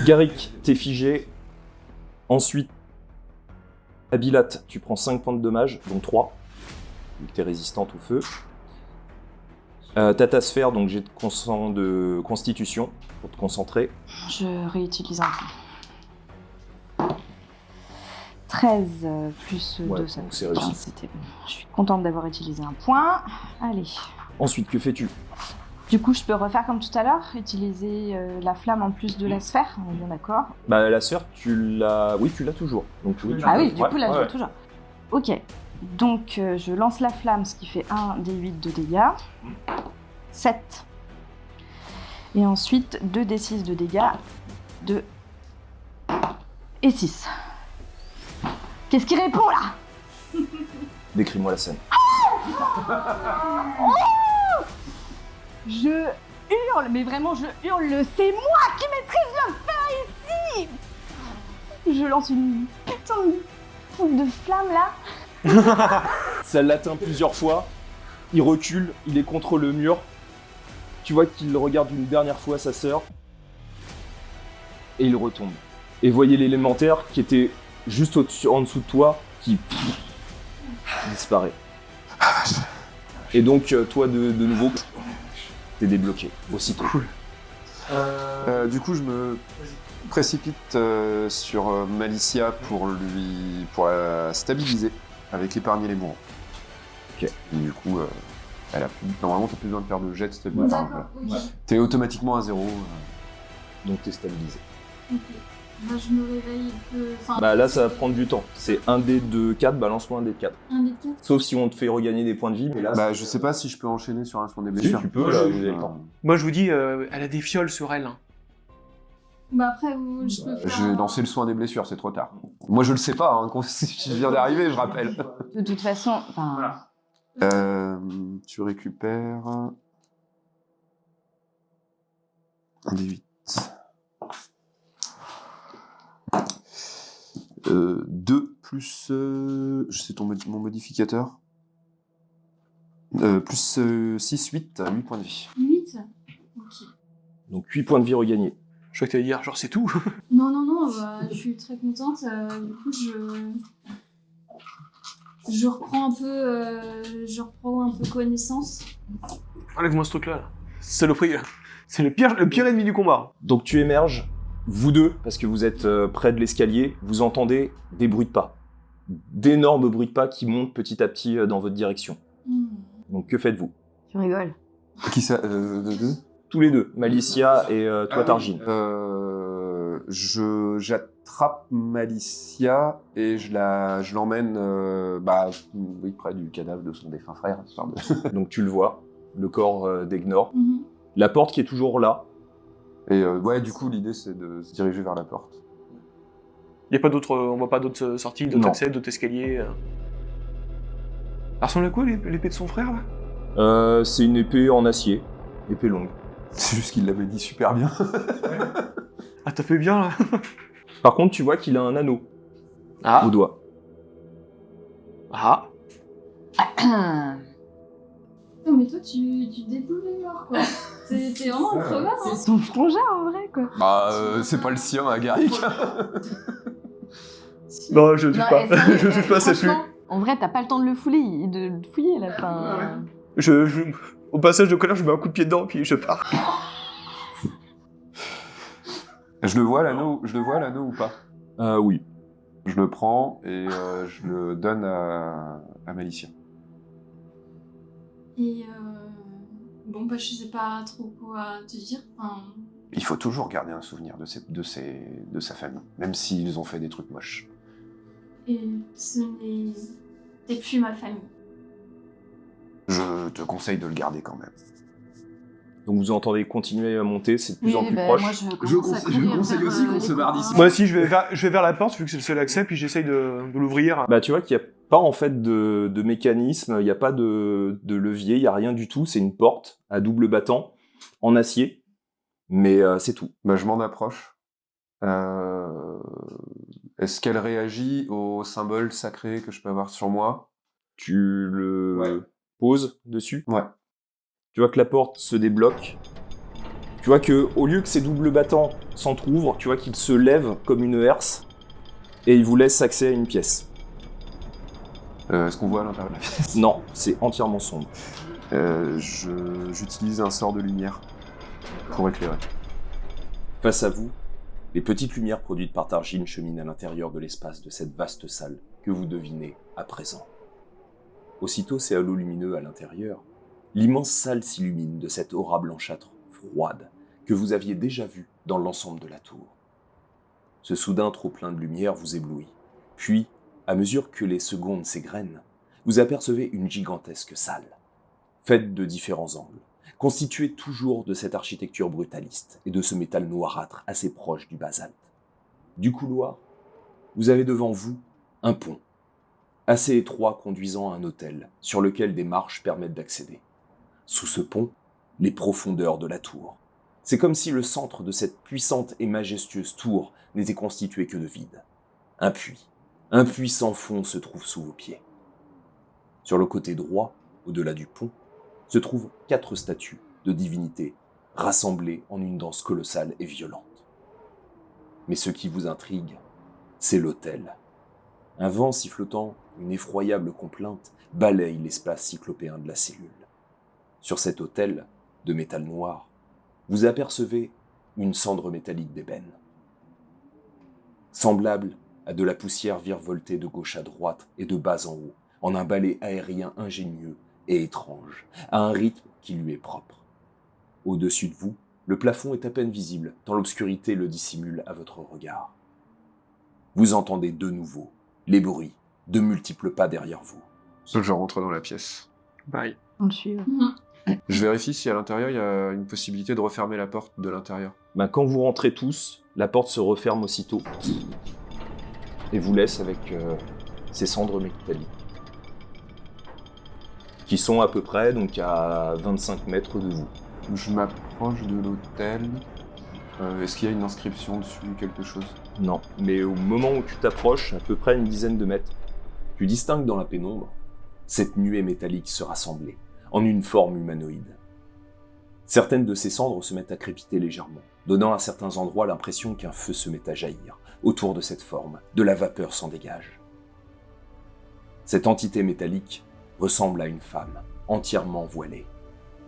Garrick, t'es figé. Ensuite, Abilat, tu prends 5 points de dommage, donc 3. Donc t'es résistante au feu. T'as ta sphère, donc j'ai de constitution pour te concentrer. Je réutilise un point. 13 plus 2, Ouais, ça donc fait c'est réussi. 15, c'était bon. Je suis contente d'avoir utilisé un point. Allez. Ensuite, que fais-tu? Du coup, je peux refaire comme tout à l'heure, utiliser la flamme en plus de la sphère, on est bien d'accord. Bah la sphère, tu l'as toujours. Donc, oui, tu Ah peux. oui, du coup, là, Ouais, je ouais. l'ai toujours. Ok. Donc, je lance la flamme, ce qui fait 1 d 8 de dégâts. 7. Et ensuite, 2 d 6 de dégâts. 2 et 6. Qu'est-ce qui répond là? Décris-moi la scène. Je hurle, mais vraiment je hurle, c'est moi qui maîtrise le feu ici. Je lance une putain de boule de flamme là. Ça l'atteint plusieurs fois. Il recule, il est contre le mur. Tu vois qu'il regarde une dernière fois sa sœur. Et il retombe. Et voyez l'élémentaire qui était juste en dessous de toi, qui disparaît. Et donc, toi, de nouveau, t'es débloqué, aussitôt. Cool. Du coup, je me précipite sur Malicia pour la stabiliser avec l'épargner les mourants. Ok. Et du coup, elle a plus, normalement, t'as plus besoin de faire de jet de stabilisation. D'accord, ok. T'es automatiquement à 0. Donc t'es stabilisé. Ok. Bah, je me réveille un peu. Enfin, Bah là, ça va prendre du temps. C'est un dé de 4, balance-moi un dé de 4. Un des quatre. Sauf si on te fait regagner des points de vie, mais là... Bah, je sais pas si je peux enchaîner sur un soin des Si, blessures. tu peux, là, vous avez le temps. Moi, je vous dis, elle a des fioles sur elle. Hein. Bah, après, je peux faire. J'ai lancé le soin des blessures, c'est trop tard. Moi, je le sais pas, hein, je viens d'arriver, je rappelle. De toute façon, enfin, Tu récupères un des 8. 2 plus... je sais mon modificateur. Plus 6, 8 points de vie. 8. Ok. Donc 8 points de vie regagnés. Je crois que t'allais dire, genre, c'est tout. Non, bah, je suis très contente. Du coup, je reprends un peu connaissance. Enlève-moi ce truc-là. Là. Saloperie, là. C'est le pire ennemi du combat. Donc tu émerges, vous deux, parce que vous êtes près de l'escalier, vous entendez des bruits de pas. D'énormes bruits de pas qui montent petit à petit dans votre direction. Donc que faites-vous? tu rigoles. Qui ça Tous les deux, Malicia et toi Targine. J'attrape Malicia et je l'emmène près du cadavre de son défunt frère. Histoire de... Donc tu le vois, le corps d'Egnor. Mhm. La porte qui est toujours là. Et du coup, l'idée, c'est de se diriger vers la porte. Y a pas d'autres, on voit pas d'autres sorties, d'autres Non. accès, d'autres escaliers. Elle ressemble à quoi l'épée de son frère là? C'est une épée en acier, épée longue. C'est juste qu'il l'avait dit super bien. Ah, t'as fait bien là. Par contre, tu vois qu'il a un anneau Ah. au doigt. Ah. Non, mais toi, tu découvres les morts, quoi. T'es vraiment un crevard, hein. C'est son frangin en vrai, quoi. C'est pas le sien à Garrick. Non, je ne touche Non, pas. et sérieux, Je touche pas, ça pue. franchement, en vrai, t'as pas le temps de le fouiller, de fouiller là. Enfin, Au passage de colère, je mets un coup de pied dedans, puis je pars. Je le vois l'anneau ou pas? Oui. Je le prends et je le donne à Malicia. Et bon, bah, je sais pas trop quoi te dire. Enfin, Il faut toujours garder un souvenir de sa famille, même s'ils ont fait des trucs moches. et ce n'est plus ma famille. Je te conseille de le garder quand même. Donc vous entendez continuer à monter, c'est de plus oui, en plus bah, proche. moi je conseille aussi qu'on se barre d'ici. Moi aussi, je vais vers la porte, vu que c'est le seul accès, puis j'essaye de l'ouvrir. Bah tu vois qu'il n'y a pas en fait de mécanisme, il n'y a pas de levier, il n'y a rien du tout, c'est une porte à double battant, en acier, mais c'est tout. Bah, je m'en approche. Est-ce qu'elle réagit au symbole sacré que je peux avoir sur moi? Tu le poses dessus. Ouais. Tu vois que la porte se débloque. Tu vois que au lieu que ces doubles battants s'entr'ouvrent, tu vois qu'il se lève comme une herse et il vous laisse accès à une pièce. Est-ce qu'on voit à l'intérieur de la pièce? Non, c'est entièrement sombre. J'utilise un sort de lumière pour éclairer. Face à vous, les petites lumières produites par Targine cheminent à l'intérieur de l'espace de cette vaste salle que vous devinez à présent. Aussitôt ces halos lumineux à l'intérieur, l'immense salle s'illumine de cette aura blanchâtre froide que vous aviez déjà vue dans l'ensemble de la tour. Ce soudain trop-plein de lumière vous éblouit. Puis, à mesure que les secondes s'égrènent, vous apercevez une gigantesque salle, faite de différents angles, constituée toujours de cette architecture brutaliste et de ce métal noirâtre assez proche du basalte. Du couloir, vous avez devant vous un pont, assez étroit conduisant à un hôtel sur lequel des marches permettent d'accéder. Sous ce pont, les profondeurs de la tour. C'est comme si le centre de cette puissante et majestueuse tour n'était constitué que de vide. Un puits sans fond se trouve sous vos pieds. Sur le côté droit, au-delà du pont, se trouvent 4 statues de divinités rassemblées en une danse colossale et violente. Mais ce qui vous intrigue, c'est l'autel. Un vent sifflotant, une effroyable complainte, balaye l'espace cyclopéen de la cellule. Sur cet autel, de métal noir, vous apercevez une cendre métallique d'ébène. Semblable à de la poussière virevoltée de gauche à droite et de bas en haut, en un ballet aérien ingénieux et étrange, à un rythme qui lui est propre. Au-dessus de vous, le plafond est à peine visible, tant l'obscurité le dissimule à votre regard. Vous entendez de nouveau les bruits de multiples pas derrière vous. Je rentre dans la pièce. Pareil. On le suit. Je vérifie si à l'intérieur, il y a une possibilité de refermer la porte de l'intérieur. Quand vous rentrez tous, la porte se referme aussitôt et vous laisse avec ces cendres métalliques qui sont à peu près donc à 25 mètres de vous. Je m'approche de l'hôtel. Est-ce qu'il y a une inscription dessus, quelque chose? Non, mais au moment où tu t'approches, à peu près une dizaine de mètres, tu distingues dans la pénombre cette nuée métallique se rassembler en une forme humanoïde. Certaines de ces cendres se mettent à crépiter légèrement, donnant à certains endroits l'impression qu'un feu se met à jaillir. Autour de cette forme, de la vapeur s'en dégage. Cette entité métallique ressemble à une femme, entièrement voilée.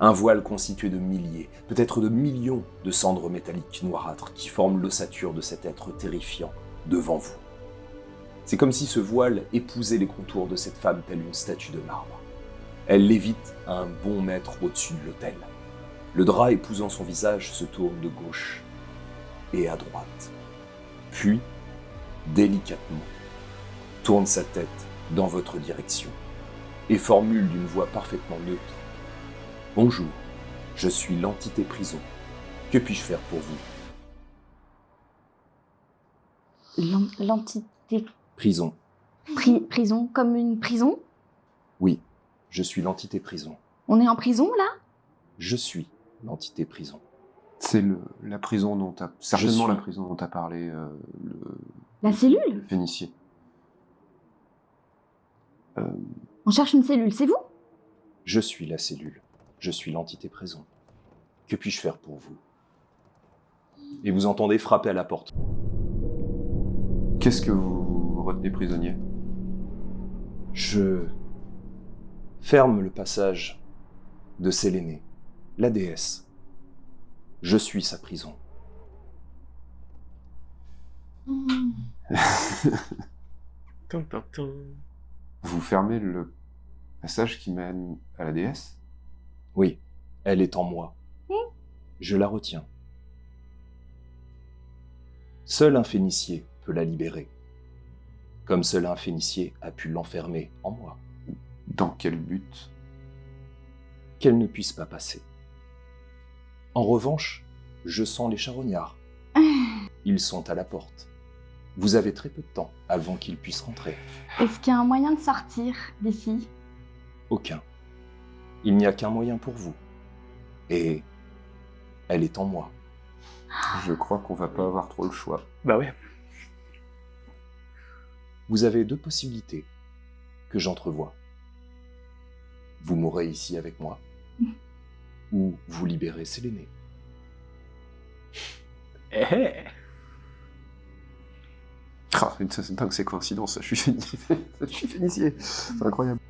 Un voile constitué de milliers, peut-être de millions de cendres métalliques noirâtres qui forment l'ossature de cet être terrifiant devant vous. C'est comme si ce voile épousait les contours de cette femme telle une statue de marbre. Elle lévite à un bon mètre au-dessus de l'autel. Le drap épousant son visage se tourne de gauche et à droite. Puis, délicatement, tourne sa tête dans votre direction et formule d'une voix parfaitement neutre. « Bonjour, je suis l'entité prison. Que puis-je faire pour vous ?» L'entité Prison. prison, comme une prison? Oui, je suis l'entité prison. On est en prison, là? Je suis l'entité prison. C'est la prison dont t'as... Certainement suis. la prison dont t'as parlé, La cellule? le Phénicier. On cherche une cellule, c'est vous? Je suis la cellule. Je suis l'entité prison. Que puis-je faire pour vous? Et vous entendez frapper à la porte. Qu'est-ce que vous retenez prisonnier? Je ferme le passage de Sélénée, la déesse. Je suis sa prison. Tin, tin, tin. Vous fermez le passage qui mène à la déesse? Oui, elle est en moi. Je la retiens. Seul un Phénicier peut la libérer, comme seul un Phénicier a pu l'enfermer en moi. Dans quel but? Qu'elle ne puisse pas passer. En revanche, je sens les charognards. Ils sont à la porte. Vous avez très peu de temps avant qu'ils puissent rentrer. Est-ce qu'il y a un moyen de sortir d'ici? Aucun. Il n'y a qu'un moyen pour vous. Et elle est en moi. Je crois qu'on va pas avoir trop le choix. Bah ouais. Vous avez 2 possibilités que j'entrevois. Vous mourrez ici avec moi, ou vous libérez Sélénée. Ah, c'est dingue ces coïncidences, je suis Phénicier. C'est incroyable.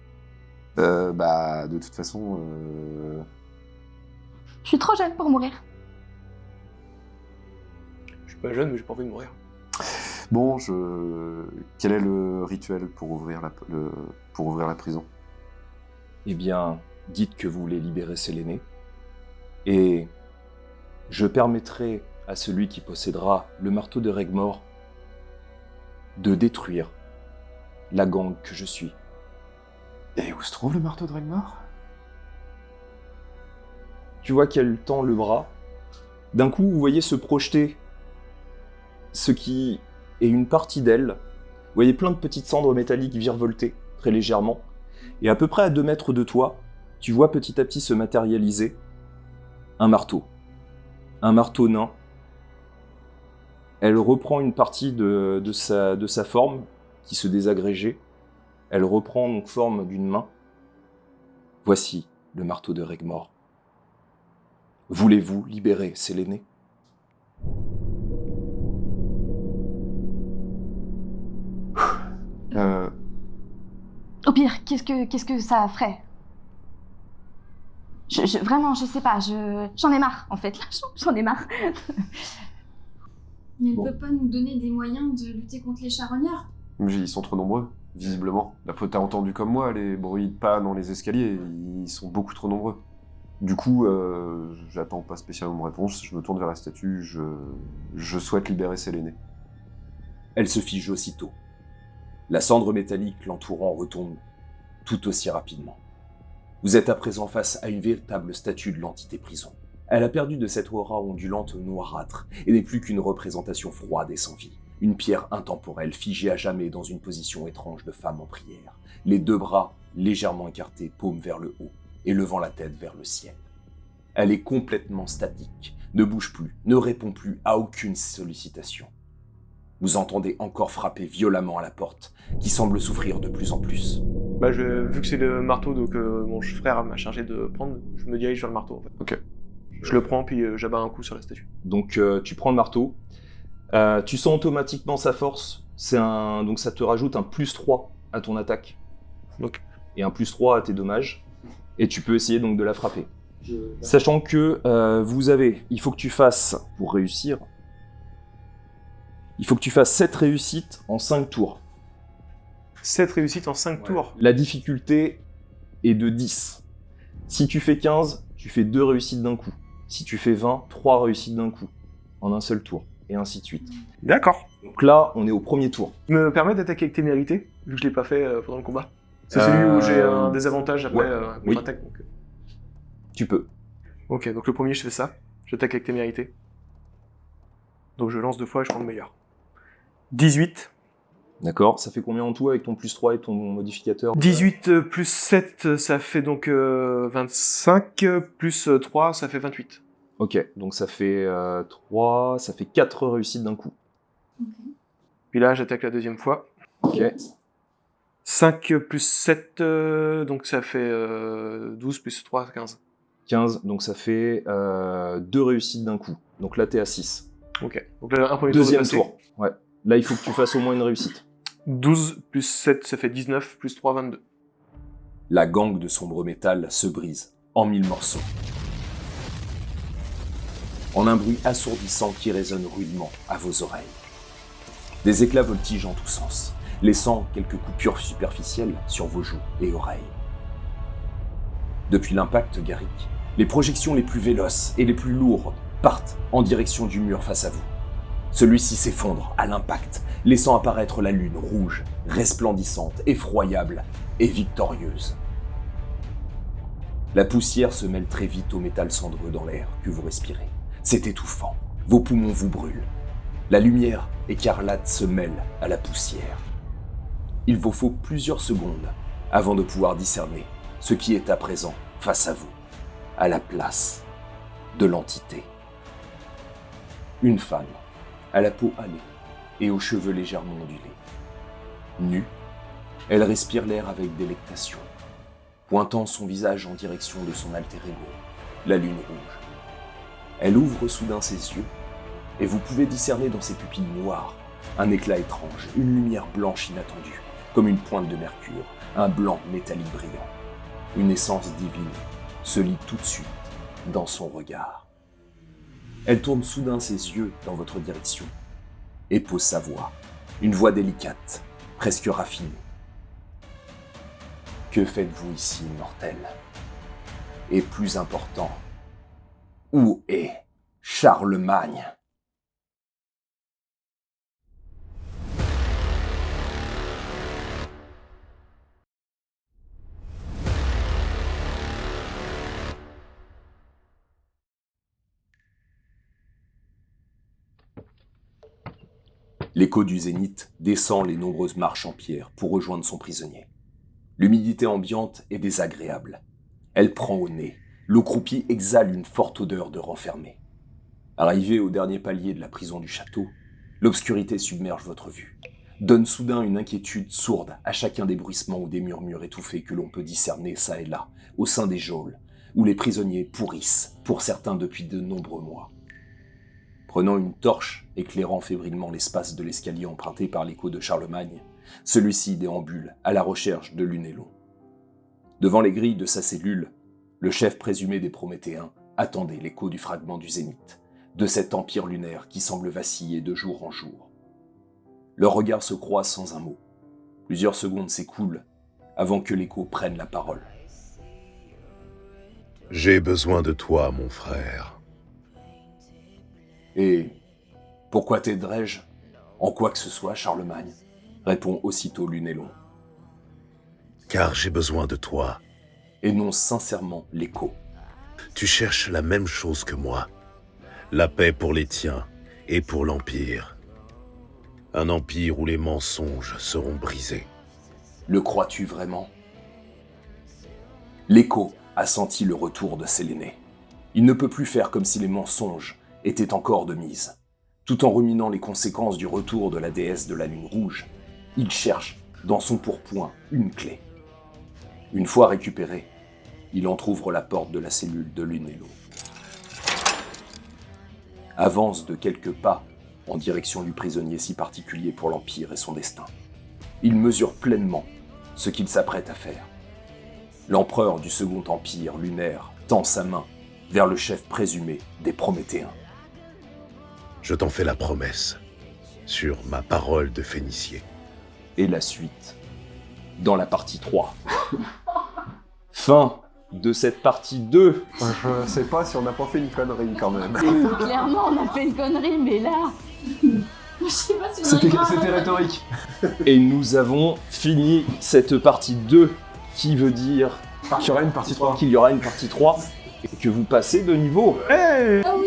De toute façon... Je suis trop jeune pour mourir. Je suis pas jeune, mais j'ai pas envie de mourir. Bon, quel est le rituel pour ouvrir la prison? Eh bien, dites que vous voulez libérer Sélénée, et je permettrai à celui qui possédera le marteau de Regmor de détruire la gangue que je suis. Et où se trouve le marteau de Regmor? Tu vois qu'elle tend le bras. D'un coup, vous voyez se projeter ce qui est une partie d'elle. Vous voyez plein de petites cendres métalliques virevolter très légèrement. Et à peu près à 2 mètres de toi, tu vois petit à petit se matérialiser un marteau. Un marteau nain. Elle reprend une partie de sa forme qui se désagrégeait. Elle reprend donc forme d'une main. Voici le marteau de Regmor. Voulez-vous libérer Séléné ? Au pire, qu'est-ce que ça ferait? Vraiment, je sais pas, j'en ai marre, en fait, là, j'en ai marre. Mais elle Bon. peut pas nous donner des moyens de lutter contre les charognards? Mais ils sont trop nombreux, visiblement. D'après t'as entendu comme moi, les bruits de pas dans les escaliers, ils sont beaucoup trop nombreux. Du coup, j'attends pas spécialement de réponse, je me tourne vers la statue, je souhaite libérer Séléné. Elle se fige aussitôt. La cendre métallique l'entourant retombe tout aussi rapidement. Vous êtes à présent face à une véritable statue de l'entité prison. Elle a perdu de cette aura ondulante noirâtre et n'est plus qu'une représentation froide et sans vie. Une pierre intemporelle figée à jamais dans une position étrange de femme en prière. Les deux bras légèrement écartés, paume vers le haut et levant la tête vers le ciel. Elle est complètement statique, ne bouge plus, ne répond plus à aucune sollicitation. Vous entendez encore frapper violemment à la porte, qui semble souffrir de plus en plus. Bah, vu que c'est le marteau, donc mon frère m'a chargé de prendre, je me dirige vers le marteau, en fait. Ok. Je le prends, puis j'abats un coup sur la statue. Donc tu prends le marteau, tu sens automatiquement sa force, donc ça te rajoute un +3 à ton attaque. Donc. Et un +3 à tes dommages, et tu peux essayer donc de la frapper. Sachant que il faut que tu fasses, pour réussir, il faut que tu fasses 7 réussites en 5 tours. 7 réussites en 5 tours. La difficulté est de 10. Si tu fais 15, tu fais 2 réussites d'un coup. Si tu fais 20, 3 réussites d'un coup, en un seul tour, et ainsi de suite. D'accord. Donc là, on est au premier tour. Tu me permets d'attaquer avec témérité, vu que je l'ai pas fait pendant le combat. C'est celui où j'ai un désavantage après ouais, oui. contre-attaque. Donc... Tu peux. Ok, donc le premier, je fais ça. J'attaque avec témérité. Donc je lance 2 fois et je prends le meilleur. 18. D'accord, ça fait combien en tout avec ton +3 et ton modificateur 18 plus 7, ça fait donc 25, plus 3, ça fait 28. Ok, donc ça fait 3, ça fait 4 réussites d'un coup. Puis là, j'attaque la deuxième fois. Ok. 5 plus 7, donc ça fait 12 plus 3, 15. 15, donc ça fait 2 réussites d'un coup. Donc là, t'es à 6. Ok, donc là, un premier Deuxième tour. tour. Ouais. Là, il faut que tu fasses au moins une réussite. 12 plus 7, ça fait 19, plus 3, 22. La gangue de sombre métal se brise en 1000 morceaux. En un bruit assourdissant qui résonne rudement à vos oreilles. Des éclats voltigent en tous sens, laissant quelques coupures superficielles sur vos joues et oreilles. Depuis l'impact Garrick, les projections les plus véloces et les plus lourdes partent en direction du mur face à vous. Celui-ci s'effondre à l'impact, laissant apparaître la lune rouge, resplendissante, effroyable et victorieuse. La poussière se mêle très vite au métal cendreux dans l'air que vous respirez. C'est étouffant, vos poumons vous brûlent. La lumière écarlate se mêle à la poussière. Il vous faut plusieurs secondes avant de pouvoir discerner ce qui est à présent face à vous, à la place de l'entité. Une femme, à la peau hâlée et aux cheveux légèrement ondulés. Nue, elle respire l'air avec délectation, pointant son visage en direction de son alter ego, la lune rouge. Elle ouvre soudain ses yeux, et vous pouvez discerner dans ses pupilles noires un éclat étrange, une lumière blanche inattendue, comme une pointe de mercure, un blanc métallique brillant. Une essence divine se lit tout de suite dans son regard. Elle tourne soudain ses yeux dans votre direction et pose sa voix, une voix délicate, presque raffinée. Que faites-vous ici, mortel? Et plus important, où est Charlemagne? L'écho du zénith descend les nombreuses marches en pierre pour rejoindre son prisonnier. L'humidité ambiante est désagréable. Elle prend au nez. L'eau croupie exhale une forte odeur de renfermé. Arrivé au dernier palier de la prison du château, l'obscurité submerge votre vue. Donne soudain une inquiétude sourde à chacun des bruissements ou des murmures étouffés que l'on peut discerner çà et là, au sein des geôles, où les prisonniers pourrissent, pour certains depuis de nombreux mois. Prenant une torche, éclairant fébrilement l'espace de l'escalier emprunté par l'écho de Charlemagne, celui-ci déambule à la recherche de Lunelon. Devant les grilles de sa cellule, le chef présumé des Prométhéens attendait l'écho du fragment du zénith, de cet empire lunaire qui semble vaciller de jour en jour. Leurs regards se croisent sans un mot. Plusieurs secondes s'écoulent avant que l'écho prenne la parole. J'ai besoin de toi, mon frère. Et pourquoi t'aiderais-je en quoi que ce soit, Charlemagne, répond aussitôt Lunelon. Car j'ai besoin de toi. Énonce sincèrement l'écho. Tu cherches la même chose que moi. La paix pour les tiens et pour l'Empire. Un empire où les mensonges seront brisés. Le crois-tu vraiment? L'écho a senti le retour de Séléné. Il ne peut plus faire comme si les mensonges étaient encore de mise. Tout en ruminant les conséquences du retour de la déesse de la lune rouge, il cherche dans son pourpoint une clé. Une fois récupérée, il entr'ouvre la porte de la cellule de Lunelon. Avance de quelques pas en direction du prisonnier si particulier pour l'Empire et son destin. Il mesure pleinement ce qu'il s'apprête à faire. L'empereur du Second Empire lunaire tend sa main vers le chef présumé des Prométhéens. Je t'en fais la promesse, sur ma parole de Phénicier. Et la suite, dans la partie 3. Fin de cette partie 2. Je sais pas si on n'a pas fait une connerie quand même. Clairement, on a fait une connerie, mais là... Je sais pas si on C'était arrivera à- rhétorique. Et nous avons fini cette partie 2, qui veut dire Qu'il y aura une partie 3. qu'il y aura une partie 3 et que vous passez de niveau. Hey Ah oui,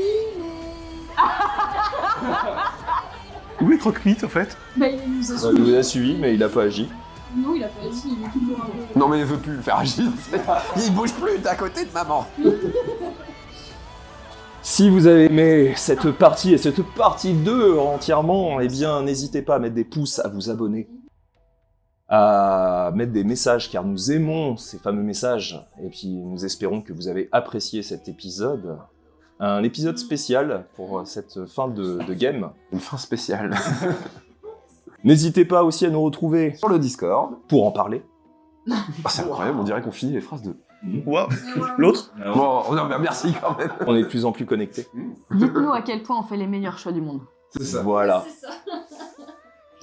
Où est Croque-Mythe en fait? mais... Bah, il nous a Il suivi. nous a suivi, mais il n'a pas agi. Non, il a pas agi, il est toujours un peu... Non mais il veut plus le faire agir. Il bouge plus d'à côté de maman. Si vous avez aimé cette partie et cette partie 2 entièrement, eh bien n'hésitez pas à mettre des pouces, à vous abonner, à mettre des messages, car nous aimons ces fameux messages, et puis nous espérons que vous avez apprécié cet épisode. Un épisode spécial pour cette fin de game. Une fin spéciale. N'hésitez pas aussi à nous retrouver Sur le Discord. pour en parler. Ah, c'est incroyable, on dirait qu'on finit les phrases de... Waouh. L'autre? Bon, non, mais merci quand même. On est de plus en plus connectés. Dites-nous à quel point on fait les meilleurs choix du monde. C'est Voilà. C'est ça.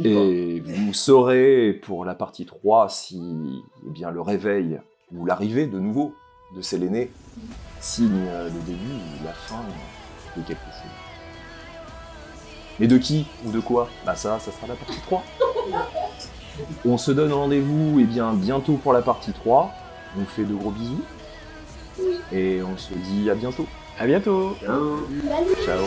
Et vous saurez pour la partie 3 si eh bien, le réveil ou l'arrivée de nouveau de Séléné signe le début ou la fin de quelque chose. Mais de qui ou de quoi? Bah ça sera la partie 3. On se donne rendez-vous eh bien, bientôt pour la partie 3. On vous fait de gros bisous. Et on se dit à bientôt. À bientôt. Ciao.